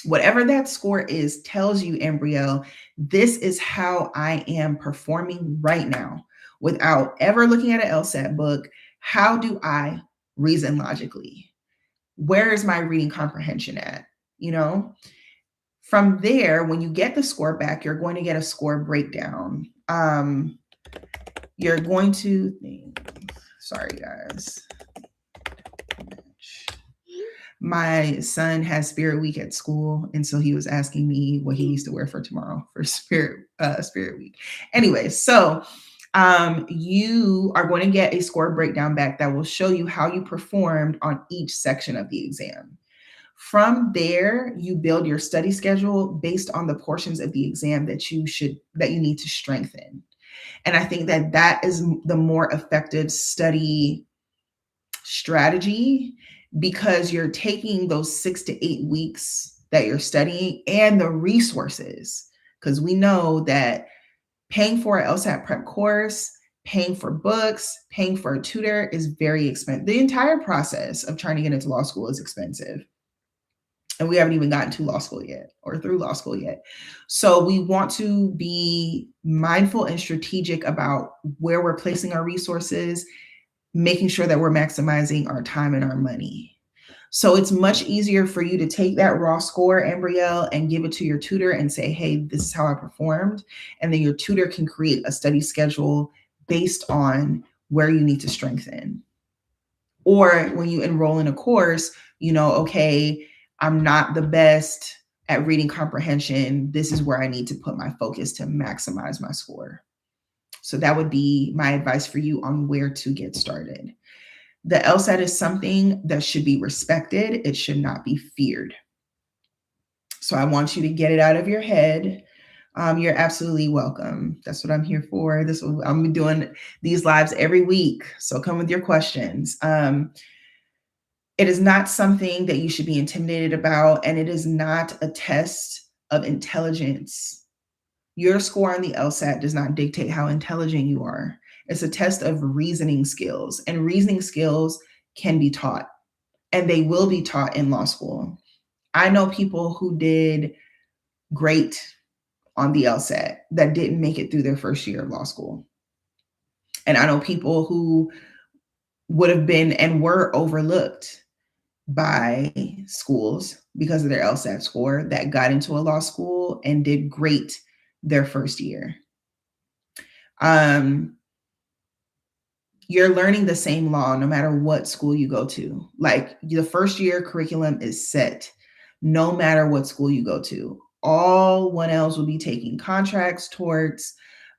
Speaker 1: Whatever that score is tells you, embryo, this is how I am performing right now without ever looking at an LSAT book. How do I reason logically? Where is my reading comprehension at? You know, from there, when you get the score back, you're going to get a score breakdown. You're going to, sorry guys. My son has Spirit Week at school, and so he was asking me what he needs to wear for tomorrow for Spirit Week. Anyway, so you are going to get a score breakdown back that will show you how you performed on each section of the exam. From there, you build your study schedule based on the portions of the exam that you need to strengthen. And I think that is the more effective study strategy because you're taking those 6 to 8 weeks that you're studying and the resources. Because we know that paying for an LSAT prep course, paying for books, paying for a tutor is very expensive. The entire process of trying to get into law school is expensive. And we haven't even gotten to law school yet or through law school yet. So we want to be mindful and strategic about where we're placing our resources, making sure that we're maximizing our time and our money. So it's much easier for you to take that raw score, Ambrielle, and give it to your tutor and say, hey, this is how I performed. And then your tutor can create a study schedule based on where you need to strengthen. Or when you enroll in a course, you know, okay, I'm not the best at reading comprehension. This is where I need to put my focus to maximize my score. So that would be my advice for you on where to get started. The LSAT is something that should be respected. It should not be feared. So I want you to get it out of your head. You're absolutely welcome. That's what I'm here for. I'm doing these lives every week. So come with your questions. It is not something that you should be intimidated about, and it is not a test of intelligence. Your score on the LSAT does not dictate how intelligent you are. It's a test of reasoning skills, and reasoning skills can be taught, and they will be taught in law school. I know people who did great on the LSAT that didn't make it through their first year of law school. And I know people who would have been and were overlooked by schools because of their LSAT score that got into a law school and did great their first year. You're learning the same law no matter what school you go to. Like the first year curriculum is set no matter what school you go to. All 1Ls will be taking contracts, torts,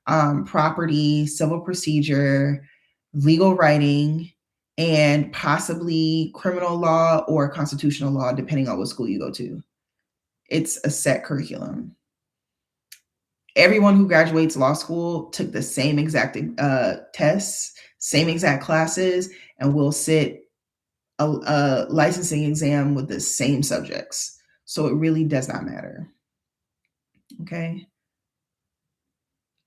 Speaker 1: property, civil procedure, legal writing, and possibly criminal law or constitutional law, depending on what school you go to. It's a set curriculum. Everyone who graduates law school took the same exact tests, same exact classes, and will sit a licensing exam with the same subjects. So it really does not matter. Okay.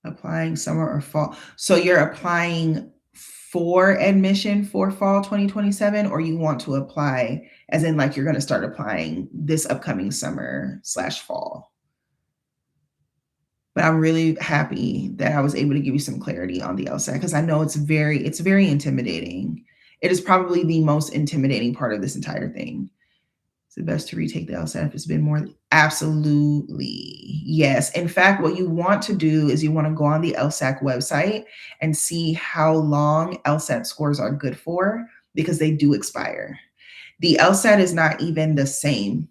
Speaker 1: Applying summer or fall. So you're applying for admission for fall 2027, or you want to apply as in like you're going to start applying this upcoming summer/fall? But I'm really happy that I was able to give you some clarity on the LSAT because I know it's very intimidating. It is probably the most intimidating part of this entire thing. Is it best to retake the LSAT if it's been more? Absolutely. Yes. In fact, what you want to do is you want to go on the LSAC website and see how long LSAT scores are good for because they do expire. The LSAT is not even the same.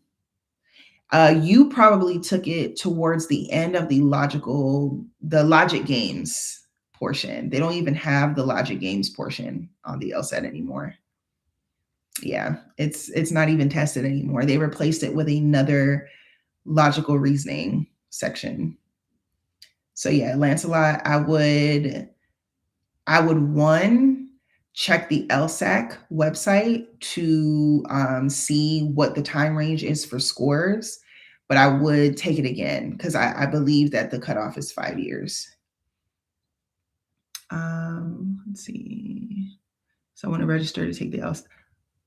Speaker 1: You probably took it towards the end of the logic games portion. They don't even have the logic games portion on the LSAT anymore. Yeah, it's not even tested anymore. They replaced it with another logical reasoning section. So yeah, Lancelot, I would one, check the LSAC website to see what the time range is for scores, but I would take it again because I believe that the cutoff is 5 years. Let's see. So I want to register to take the LSAC.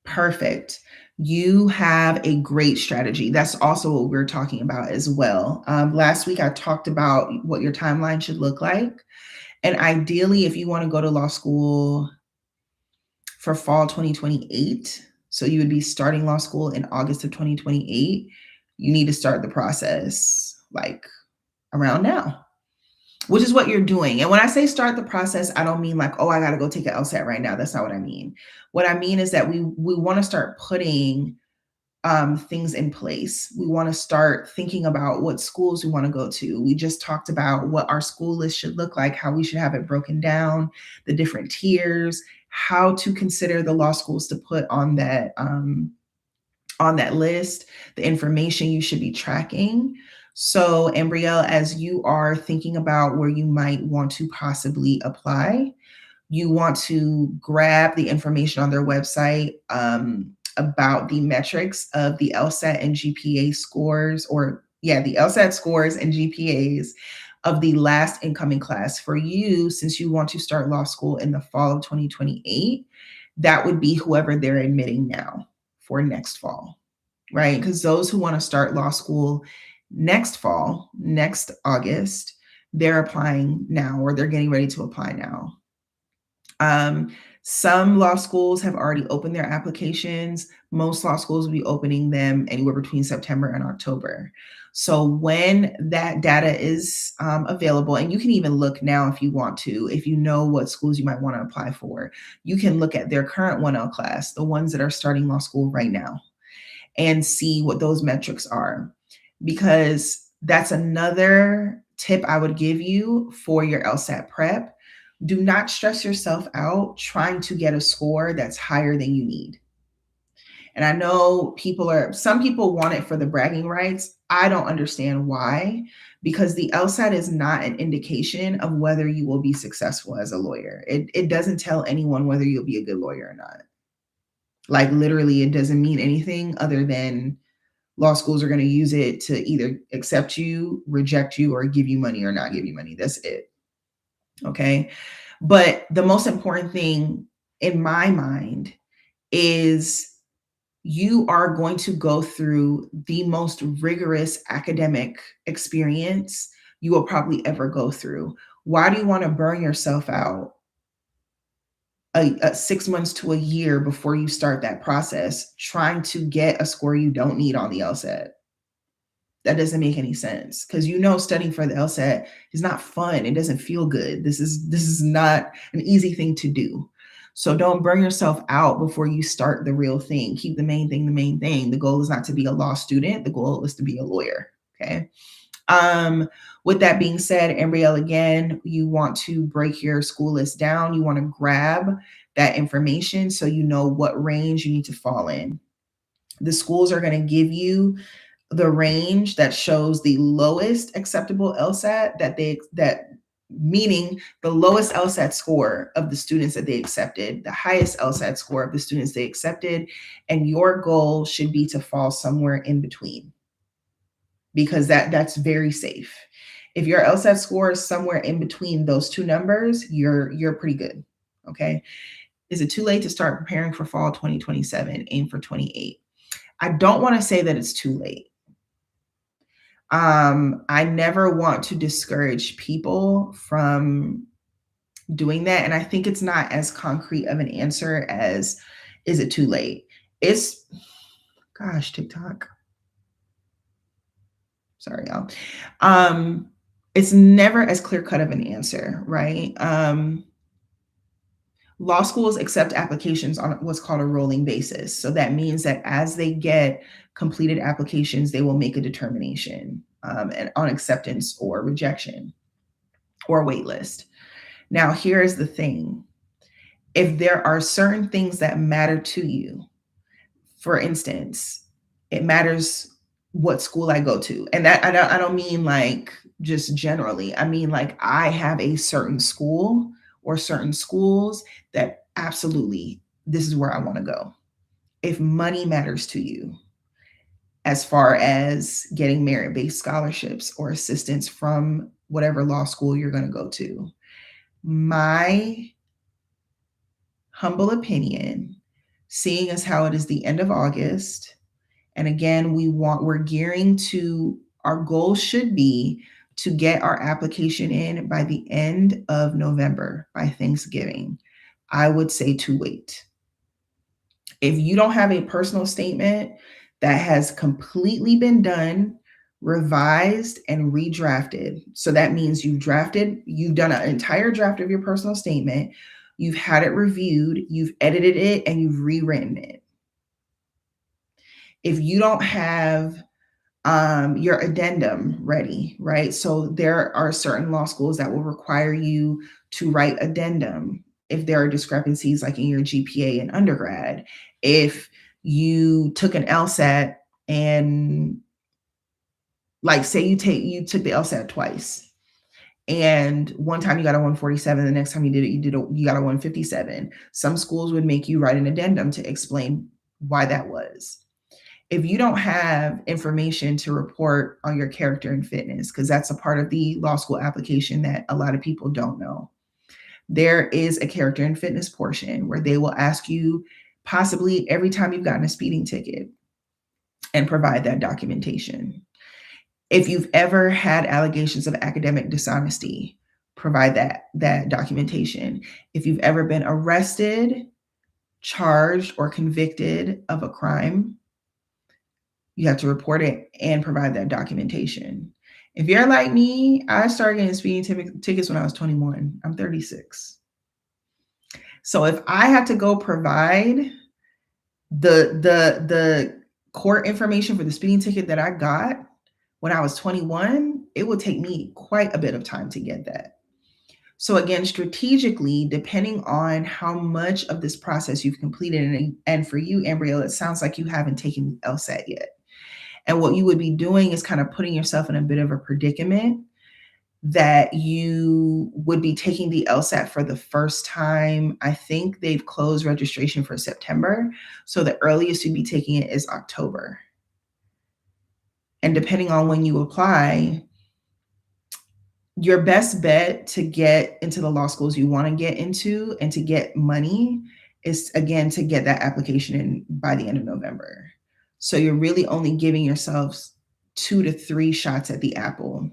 Speaker 1: Perfect. You have a great strategy. That's also what we're talking about as well. Last week, I talked about what your timeline should look like. And ideally, if you want to go to law school for fall 2028, so you would be starting law school in August of 2028, you need to start the process like around now, which is what you're doing. And when I say start the process, I don't mean like, oh, I got to go take an LSAT right now. That's not what I mean. What I mean is that we want to start putting things in place. We want to start thinking about what schools we want to go to. We just talked about what our school list should look like, how we should have it broken down, the different tiers, how to consider the law schools to put on that list, the information you should be tracking. So, Ambrielle, as you are thinking about where you might want to possibly apply, You want to grab the information on their website about the metrics of the LSAT and GPA scores, the LSAT scores and GPAs of the last incoming class for you, since you want to start law school in the fall of 2028. That would be whoever they're admitting now for next fall, right? Because those who want to start law school next fall, next August, they're applying now, or they're getting ready to apply now. Some law schools have already opened their applications. Most law schools will be opening them anywhere between September and October. So when that data is available, and you can even look now if you want to, if you know what schools you might want to apply for, you can look at their current 1L class, the ones that are starting law school right now, and see what those metrics are. Because that's another tip I would give you for your LSAT prep. Do not stress yourself out trying to get a score that's higher than you need. And I know some people want it for the bragging rights. I don't understand why, because the LSAT is not an indication of whether you will be successful as a lawyer. It doesn't tell anyone whether you'll be a good lawyer or not. Like literally, it doesn't mean anything other than law schools are going to use it to either accept you, reject you, or give you money or not give you money. That's it. Okay. But the most important thing in my mind is you are going to go through the most rigorous academic experience you will probably ever go through. Why do you want to burn yourself out 6 months to a year before you start that process trying to get a score you don't need on the LSAT? That doesn't make any sense, because studying for the LSAT is not fun. It doesn't feel good. This is not an easy thing to do. So don't burn yourself out before you start the real thing. Keep the main thing the main thing. The goal is not to be a law student. The goal is to be a lawyer. Okay. With that being said, Ambrielle, again, you want to break your school list down. You want to grab that information so you know what range you need to fall in. The schools are going to give you the range that shows the lowest acceptable LSAT meaning the lowest LSAT score of the students that they accepted, the highest LSAT score of the students they accepted, and your goal should be to fall somewhere in between, because that's very safe. If your LSAT score is somewhere in between those two numbers, you're pretty good. Okay. Is it too late to start preparing for fall 2027, aim for 28? I don't want to say that it's too late. I never want to discourage people from doing that. And I think it's not as concrete of an answer as, is it too late? Gosh, TikTok. Sorry, y'all. It's never as clear cut of an answer, right? Law schools accept applications on what's called a rolling basis. So that means that as they get completed applications, they will make a determination and on acceptance or rejection or wait list. Now, here's the thing. If there are certain things that matter to you, for instance, it matters what school I go to. And that I don't mean like just generally. I mean, like, I have a certain school or certain schools that absolutely, this is where I want to go. If money matters to you, as far as getting merit-based scholarships or assistance from whatever law school you're going to go to, my humble opinion, seeing as how it is the end of August, and again, we're gearing to, our goal should be to get our application in by the end of November, by Thanksgiving. I would say to wait. If you don't have a personal statement that has completely been done, revised, and redrafted, so that means you've done an entire draft of your personal statement, you've had it reviewed, you've edited it, and you've rewritten it. If you don't have your addendum ready, right? So there are certain law schools that will require you to write addendum if there are discrepancies, like in your GPA in undergrad. If you took an LSAT and, like, say you took the LSAT twice, And one time you got a 147, the next time you did it, you got a 157. Some schools would make you write an addendum to explain why that was. If you don't have information to report on your character and fitness, because that's a part of the law school application that a lot of people don't know, there is a character and fitness portion where they will ask you possibly every time you've gotten a speeding ticket and provide that documentation. If you've ever had allegations of academic dishonesty, provide that documentation. If you've ever been arrested, charged, or convicted of a crime, you have to report it and provide that documentation. If you're like me, I started getting speeding tickets when I was 21. I'm 36. So if I had to go provide the court information for the speeding ticket that I got when I was 21, it would take me quite a bit of time to get that. So again, strategically, depending on how much of this process you've completed, and for you, Ambrielle, it sounds like you haven't taken the LSAT yet. And what you would be doing is kind of putting yourself in a bit of a predicament that you would be taking the LSAT for the first time. I think they've closed registration for September. So the earliest you'd be taking it is October. And depending on when you apply, your best bet to get into the law schools you want to get into and to get money is, again, to get that application in by the end of November. So you're really only giving yourselves 2 to 3 shots at the apple.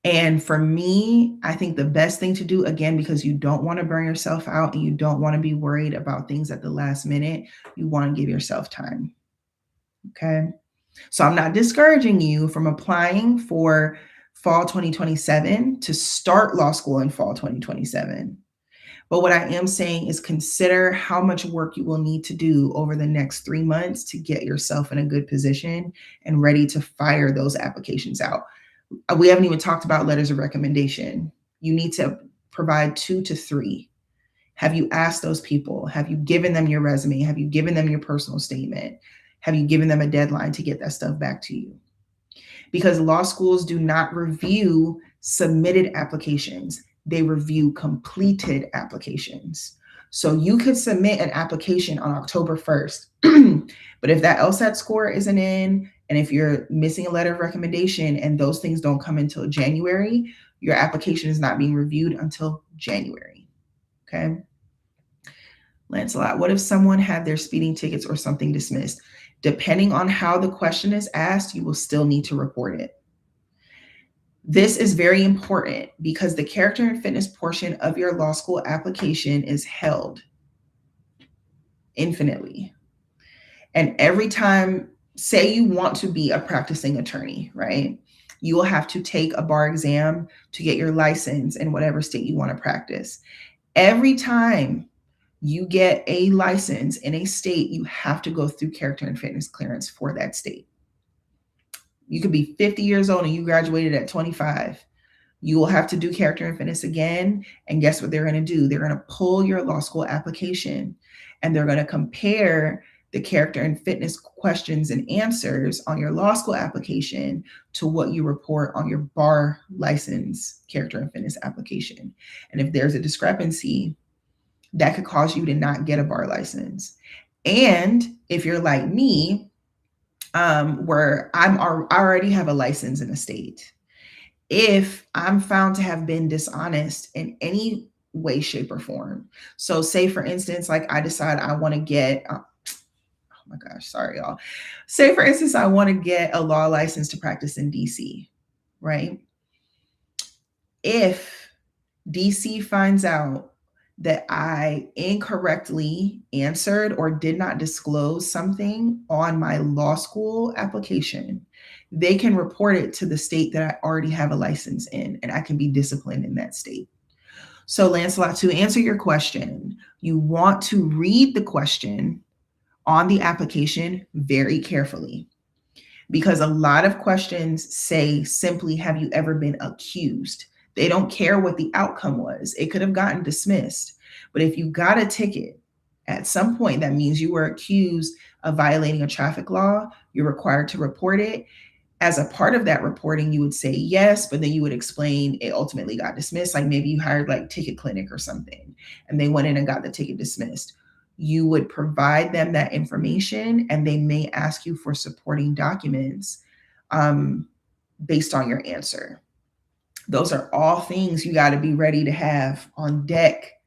Speaker 1: And for me, I think the best thing to do, again, because you don't want to burn yourself out and you don't want to be worried about things at the last minute, you want to give yourself time. Okay. So I'm not discouraging you from applying for fall 2027 to start law school in fall 2027. But what I am saying is consider how much work you will need to do over the next 3 months to get yourself in a good position and ready to fire those applications out. We haven't even talked about letters of recommendation. You need to provide 2 to 3. Have you asked those people? Have you given them your resume? Have you given them your personal statement? Have you given them a deadline to get that stuff back to you? Because law schools do not review submitted applications. They review completed applications. So you could submit an application on October 1st, but if that LSAT score isn't in, and if you're missing a letter of recommendation and those things don't come until January, your application is not being reviewed until January. Okay. Lancelot, what if someone had their speeding tickets or something dismissed? Depending on how the question is asked, you will still need to report it. This is very important because the character and fitness portion of your law school application is held infinitely. And every time, say you want to be a practicing attorney, right? You will have to take a bar exam to get your license in whatever state you want to practice. Every time you get a license in a state, you have to go through character and fitness clearance for that state. You could be 50 years old and you graduated at 25. You will have to do character and fitness again. And guess what they're going to do? They're going to pull your law school application and they're going to compare the character and fitness questions and answers on your law school application to what you report on your bar license character and fitness application. And if there's a discrepancy, that could cause you to not get a bar license. And if you're like me, where I already have a license in a state, if I'm found to have been dishonest in any way, shape, or form. So say, for instance, like I decide I want to get, oh my gosh, sorry, y'all. Say, for instance, I want to get a law license to practice in DC, right? If DC finds out that I incorrectly answered or did not disclose something on my law school application, they can report it to the state that I already have a license in, and I can be disciplined in that state. So, Lancelot, to answer your question, you want to read the question on the application very carefully, because a lot of questions say simply, have you ever been accused? They don't care what the outcome was. It could have gotten dismissed. But if you got a ticket at some point, that means you were accused of violating a traffic law. You're required to report it. As a part of that reporting, you would say yes, but then you would explain it ultimately got dismissed. Like maybe you hired like Ticket Clinic or something, and they went in and got the ticket dismissed. You would provide them that information, and they may ask you for supporting documents based on your answer. Those are all things you got to be ready to have on deck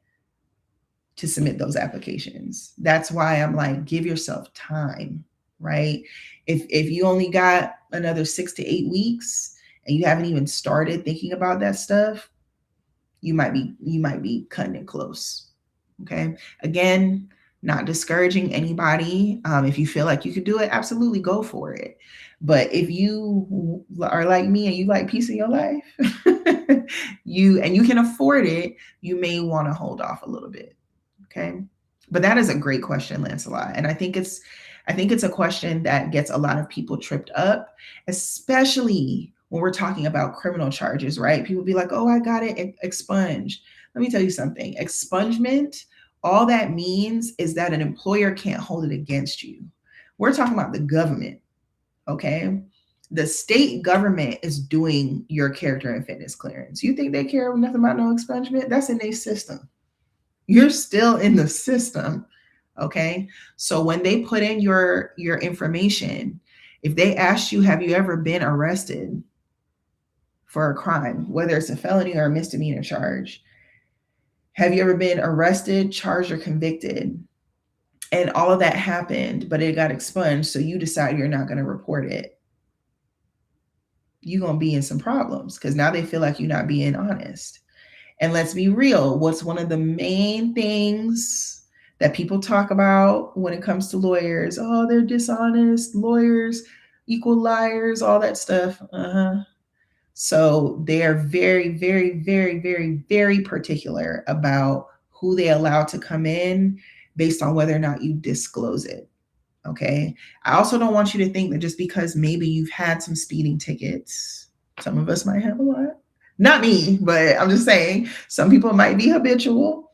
Speaker 1: to submit those applications. That's why I'm like, give yourself time, right? If you only got another 6 to 8 weeks and you haven't even started thinking about that stuff, you might be cutting it close. Okay. Again, not discouraging anybody. If you feel like you could do it, absolutely go for it. But if you are like me and you like peace in your life, you can afford it, you may want to hold off a little bit. Okay. But that is a great question, Lancelot. And I think it's a question that gets a lot of people tripped up, especially when we're talking about criminal charges, right? People be like, oh, I got it expunged. Let me tell you something. Expungement, all that means is that an employer can't hold it against you. We're talking about the government, okay? The state government is doing your character and fitness clearance. You think they care nothing about no expungement? That's in their system. You're still in the system. Okay. So when they put in your information, if they ask you, have you ever been arrested for a crime, whether it's a felony or a misdemeanor charge? Have you ever been arrested, charged, or convicted? And all of that happened, but it got expunged. So you decide you're not going to report it. You're going to be in some problems because now they feel like you're not being honest. And let's be real, what's one of the main things that people talk about when it comes to lawyers? Oh, they're dishonest, lawyers equal liars, all that stuff. So they are very, very, very, very, very particular about who they allow to come in based on whether or not you disclose it. Okay. I also don't want you to think that just because maybe you've had some speeding tickets, some of us might have a lot. Not me, but I'm just saying some people might be habitual.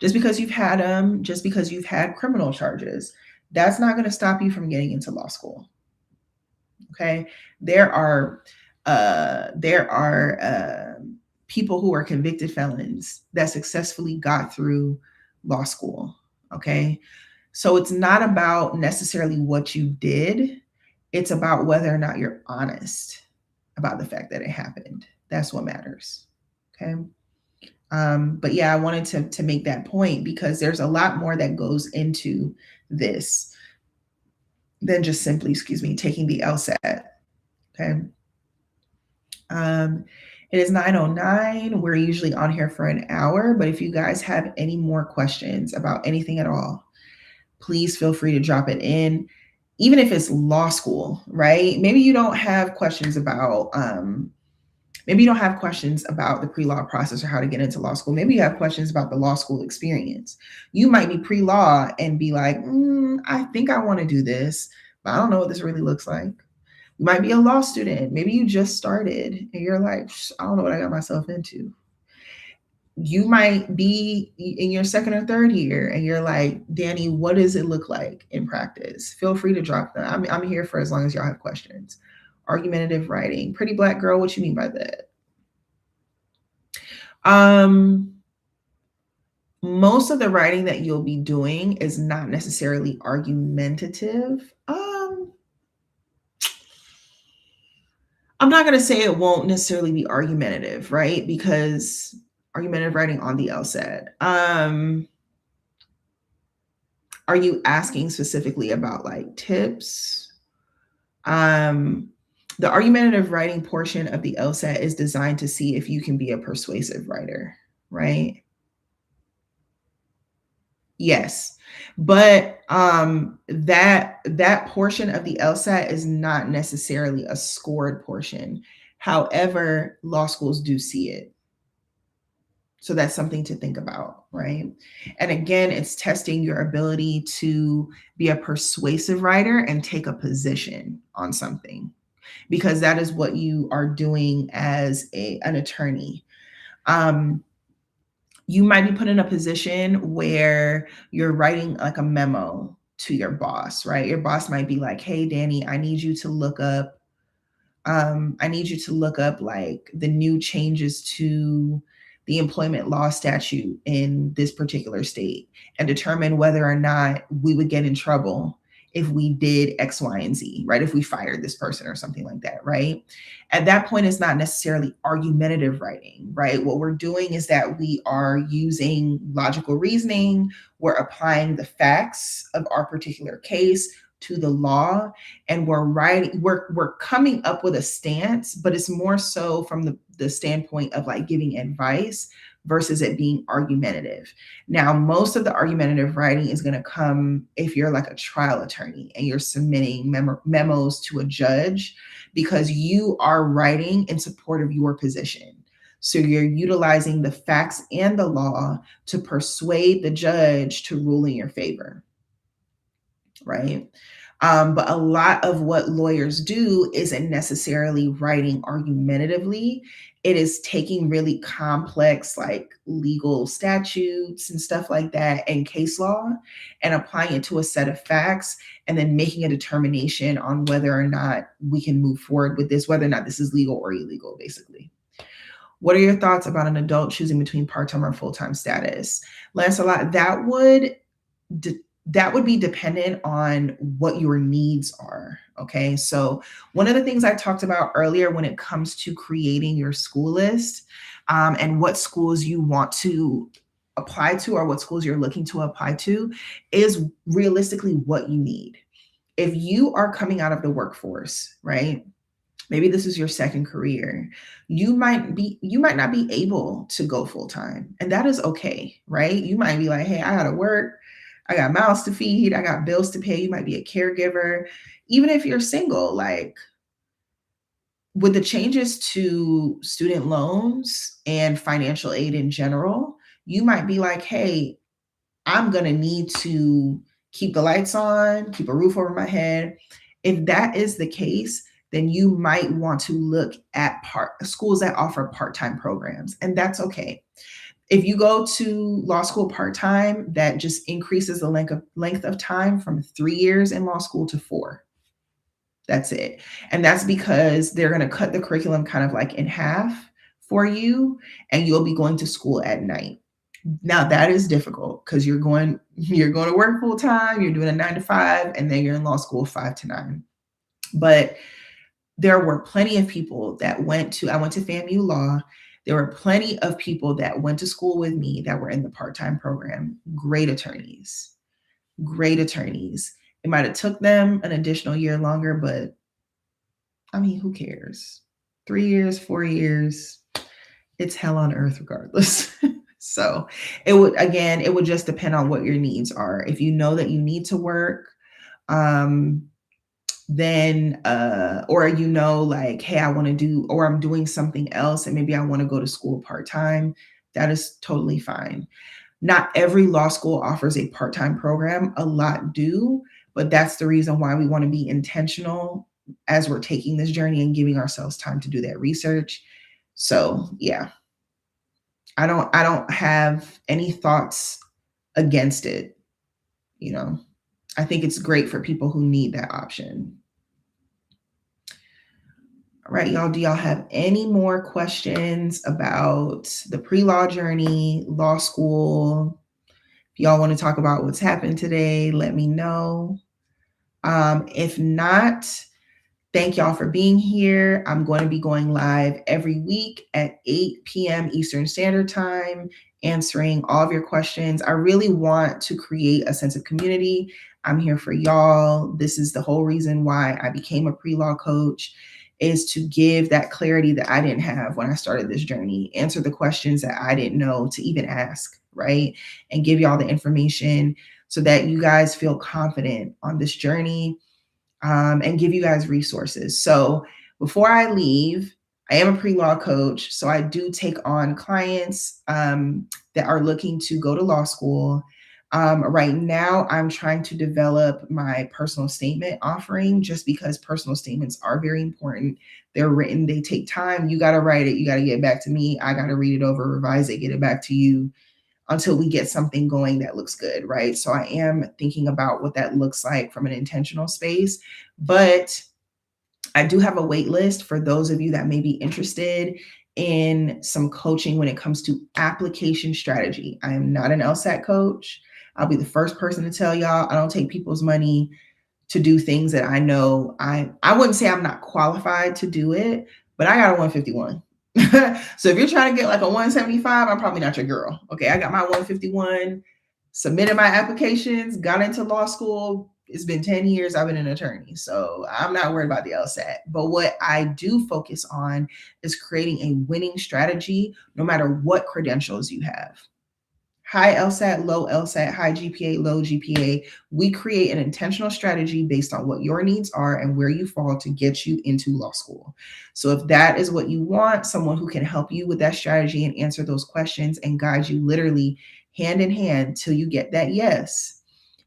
Speaker 1: Just because you've had them, just because you've had criminal charges, that's not going to stop you from getting into law school. Okay, there are people who are convicted felons that successfully got through law school. Okay, so it's not about necessarily what you did; it's about whether or not you're honest about the fact that it happened. That's what matters. Okay. But yeah, I wanted to make that point because there's a lot more that goes into this than just simply, taking the LSAT. Okay. It is 9:09. We're usually on here for an hour, but if you guys have any more questions about anything at all, please feel free to drop it in. Even if it's law school, right? Maybe you don't have questions about the pre-law process or how to get into law school. Maybe you have questions about the law school experience. You might be pre-law and be like, I think I want to do this, but I don't know what this really looks like. You might be a law student. Maybe you just started and you're like, I don't know what I got myself into. You might be in your second or third year and you're like, Danny, what does it look like in practice? Feel free to drop them. I'm here for as long as y'all have questions. Argumentative writing. Pretty black girl, what you mean by that? Most of the writing that you'll be doing is not necessarily argumentative. I'm not going to say it won't necessarily be argumentative, right? Because argumentative writing on the LSAT. Are you asking specifically about like tips? The argumentative writing portion of the LSAT is designed to see if you can be a persuasive writer, right? Yes. But that portion of the LSAT is not necessarily a scored portion. However, law schools do see it. So that's something to think about, right? And again, it's testing your ability to be a persuasive writer and take a position on something, because that is what you are doing as an attorney. You might be put in a position where you're writing like a memo to your boss, right? Your boss might be like, hey, Danny, I need you to look up like the new changes to the employment law statute in this particular state and determine whether or not we would get in trouble if we did X, Y, and Z, right? If we fired this person or something like that, right? At that point, it's not necessarily argumentative writing, right? What we're doing is that we are using logical reasoning, we're applying the facts of our particular case to the law, and we're coming up with a stance, but it's more so from the standpoint of like giving advice versus it being argumentative. Now, most of the argumentative writing is going to come if you're like a trial attorney and you're submitting memos to a judge because you are writing in support of your position. So you're utilizing the facts and the law to persuade the judge to rule in your favor, right? But a lot of what lawyers do isn't necessarily writing argumentatively. It is taking really complex, like legal statutes and stuff like that and case law and applying it to a set of facts and then making a determination on whether or not we can move forward with this, whether or not this is legal or illegal, basically. What are your thoughts about an adult choosing between part-time or full-time status? Lancelot, that would be dependent on what your needs are. Okay. So one of the things I talked about earlier when it comes to creating your school list and what schools you want to apply to or what schools you're looking to apply to is realistically what you need. If you are coming out of the workforce, right? Maybe this is your second career. You might not be able to go full time, and that is okay, right? You might be like, hey, I gotta work. I got mouths to feed. I got bills to pay. You might be a caregiver. Even if you're single, like with the changes to student loans and financial aid in general, you might be like, hey, I'm going to need to keep the lights on, keep a roof over my head. If that is the case, then you might want to look at schools that offer part-time programs, and that's okay. If you go to law school part-time, that just increases the length of time from 3 years in law school to 4. That's it. And that's because they're going to cut the curriculum kind of like in half for you, and you'll be going to school at night. Now that is difficult because you're going to work full time, you're doing a 9 to 5, and then you're in law school 5 to 9. But there were plenty of people that I went to FAMU Law. There were plenty of people that went to school with me that were in the part-time program. Great attorneys. It might have took them an additional year longer, but I mean, who cares? 3 years, 4 years, it's hell on earth regardless. So it would just depend on what your needs are. If you know that you need to work, then or you know, like, hey, I'm doing something else and maybe I want to go to school part-time, that is totally fine. Not every law school offers a part-time program. A lot do, but that's the reason why we want to be intentional as we're taking this journey and giving ourselves time to do that research. So yeah, I don't have any thoughts against it. You know, I think it's great for people who need that option. All right, y'all, do y'all have any more questions about the pre-law journey, law school? If y'all want to talk about what's happened today, let me know. If not, thank y'all for being here. I'm going to be going live every week at 8 p.m. Eastern Standard Time, answering all of your questions. I really want to create a sense of community. I'm here for y'all. This is the whole reason why I became a pre-law coach, is to give that clarity that I didn't have when I started this journey, answer the questions that I didn't know to even ask, right? And give y'all the information so that you guys feel confident on this journey, and give you guys resources. So before I leave, I am a pre-law coach, so I do take on clients that are looking to go to law school. Right now, I'm trying to develop my personal statement offering just because personal statements are very important. They're written, they take time. You got to write it. You got to get it back to me. I got to read it over, revise it, get it back to you. until we get something going that looks good, right? So I am thinking about what that looks like from an intentional space, but I do have a wait list for those of you that may be interested in some coaching when it comes to application strategy. I am not an LSAT coach. I'll be the first person to tell y'all I don't take people's money to do things that I know I wouldn't say I'm not qualified to do it, but I got a 151. So if you're trying to get like a 175, I'm probably not your girl. Okay, I got my 151, submitted my applications, got into law school. It's been 10 years I've been an attorney, so I'm not worried about the LSAT. But what I do focus on is creating a winning strategy no matter what credentials you have. High LSAT, low LSAT, high GPA, low GPA. We create an intentional strategy based on what your needs are and where you fall to get you into law school. So if that is what you want, someone who can help you with that strategy and answer those questions and guide you literally hand in hand till you get that yes,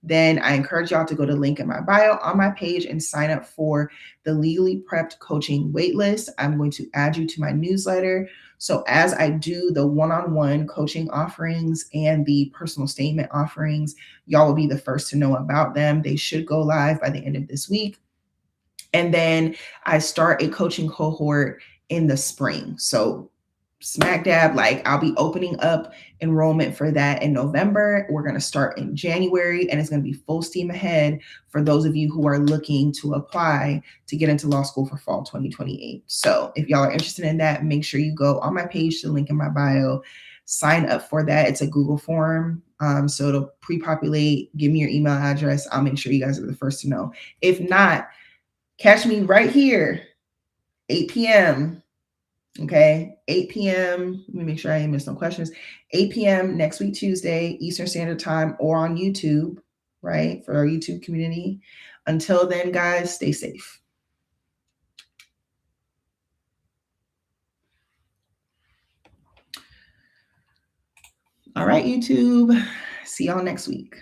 Speaker 1: then I encourage y'all to go to the link in my bio on my page and sign up for the Legally Prepped Coaching Waitlist. I'm going to add you to my newsletter. So as I do the one-on-one coaching offerings and the personal statement offerings, y'all will be the first to know about them. They should go live by the end of this week. And then I start a coaching cohort in the spring. So smack dab, like I'll be opening up enrollment for that in November. We're going to start in January and it's going to be full steam ahead for those of you who are looking to apply to get into law school for fall 2028. So if y'all are interested in that, make sure you go on my page, the link in my bio, sign up for that. It's a Google form. So it'll pre-populate, give me your email address. I'll make sure you guys are the first to know. If not, catch me right here, 8 p.m. Okay, 8 p.m. Let me make sure I ain't missed no questions. 8 p.m. next week, Tuesday, Eastern Standard Time, or on YouTube, right, for our YouTube community. Until then, guys, stay safe. All right, YouTube. See y'all next week.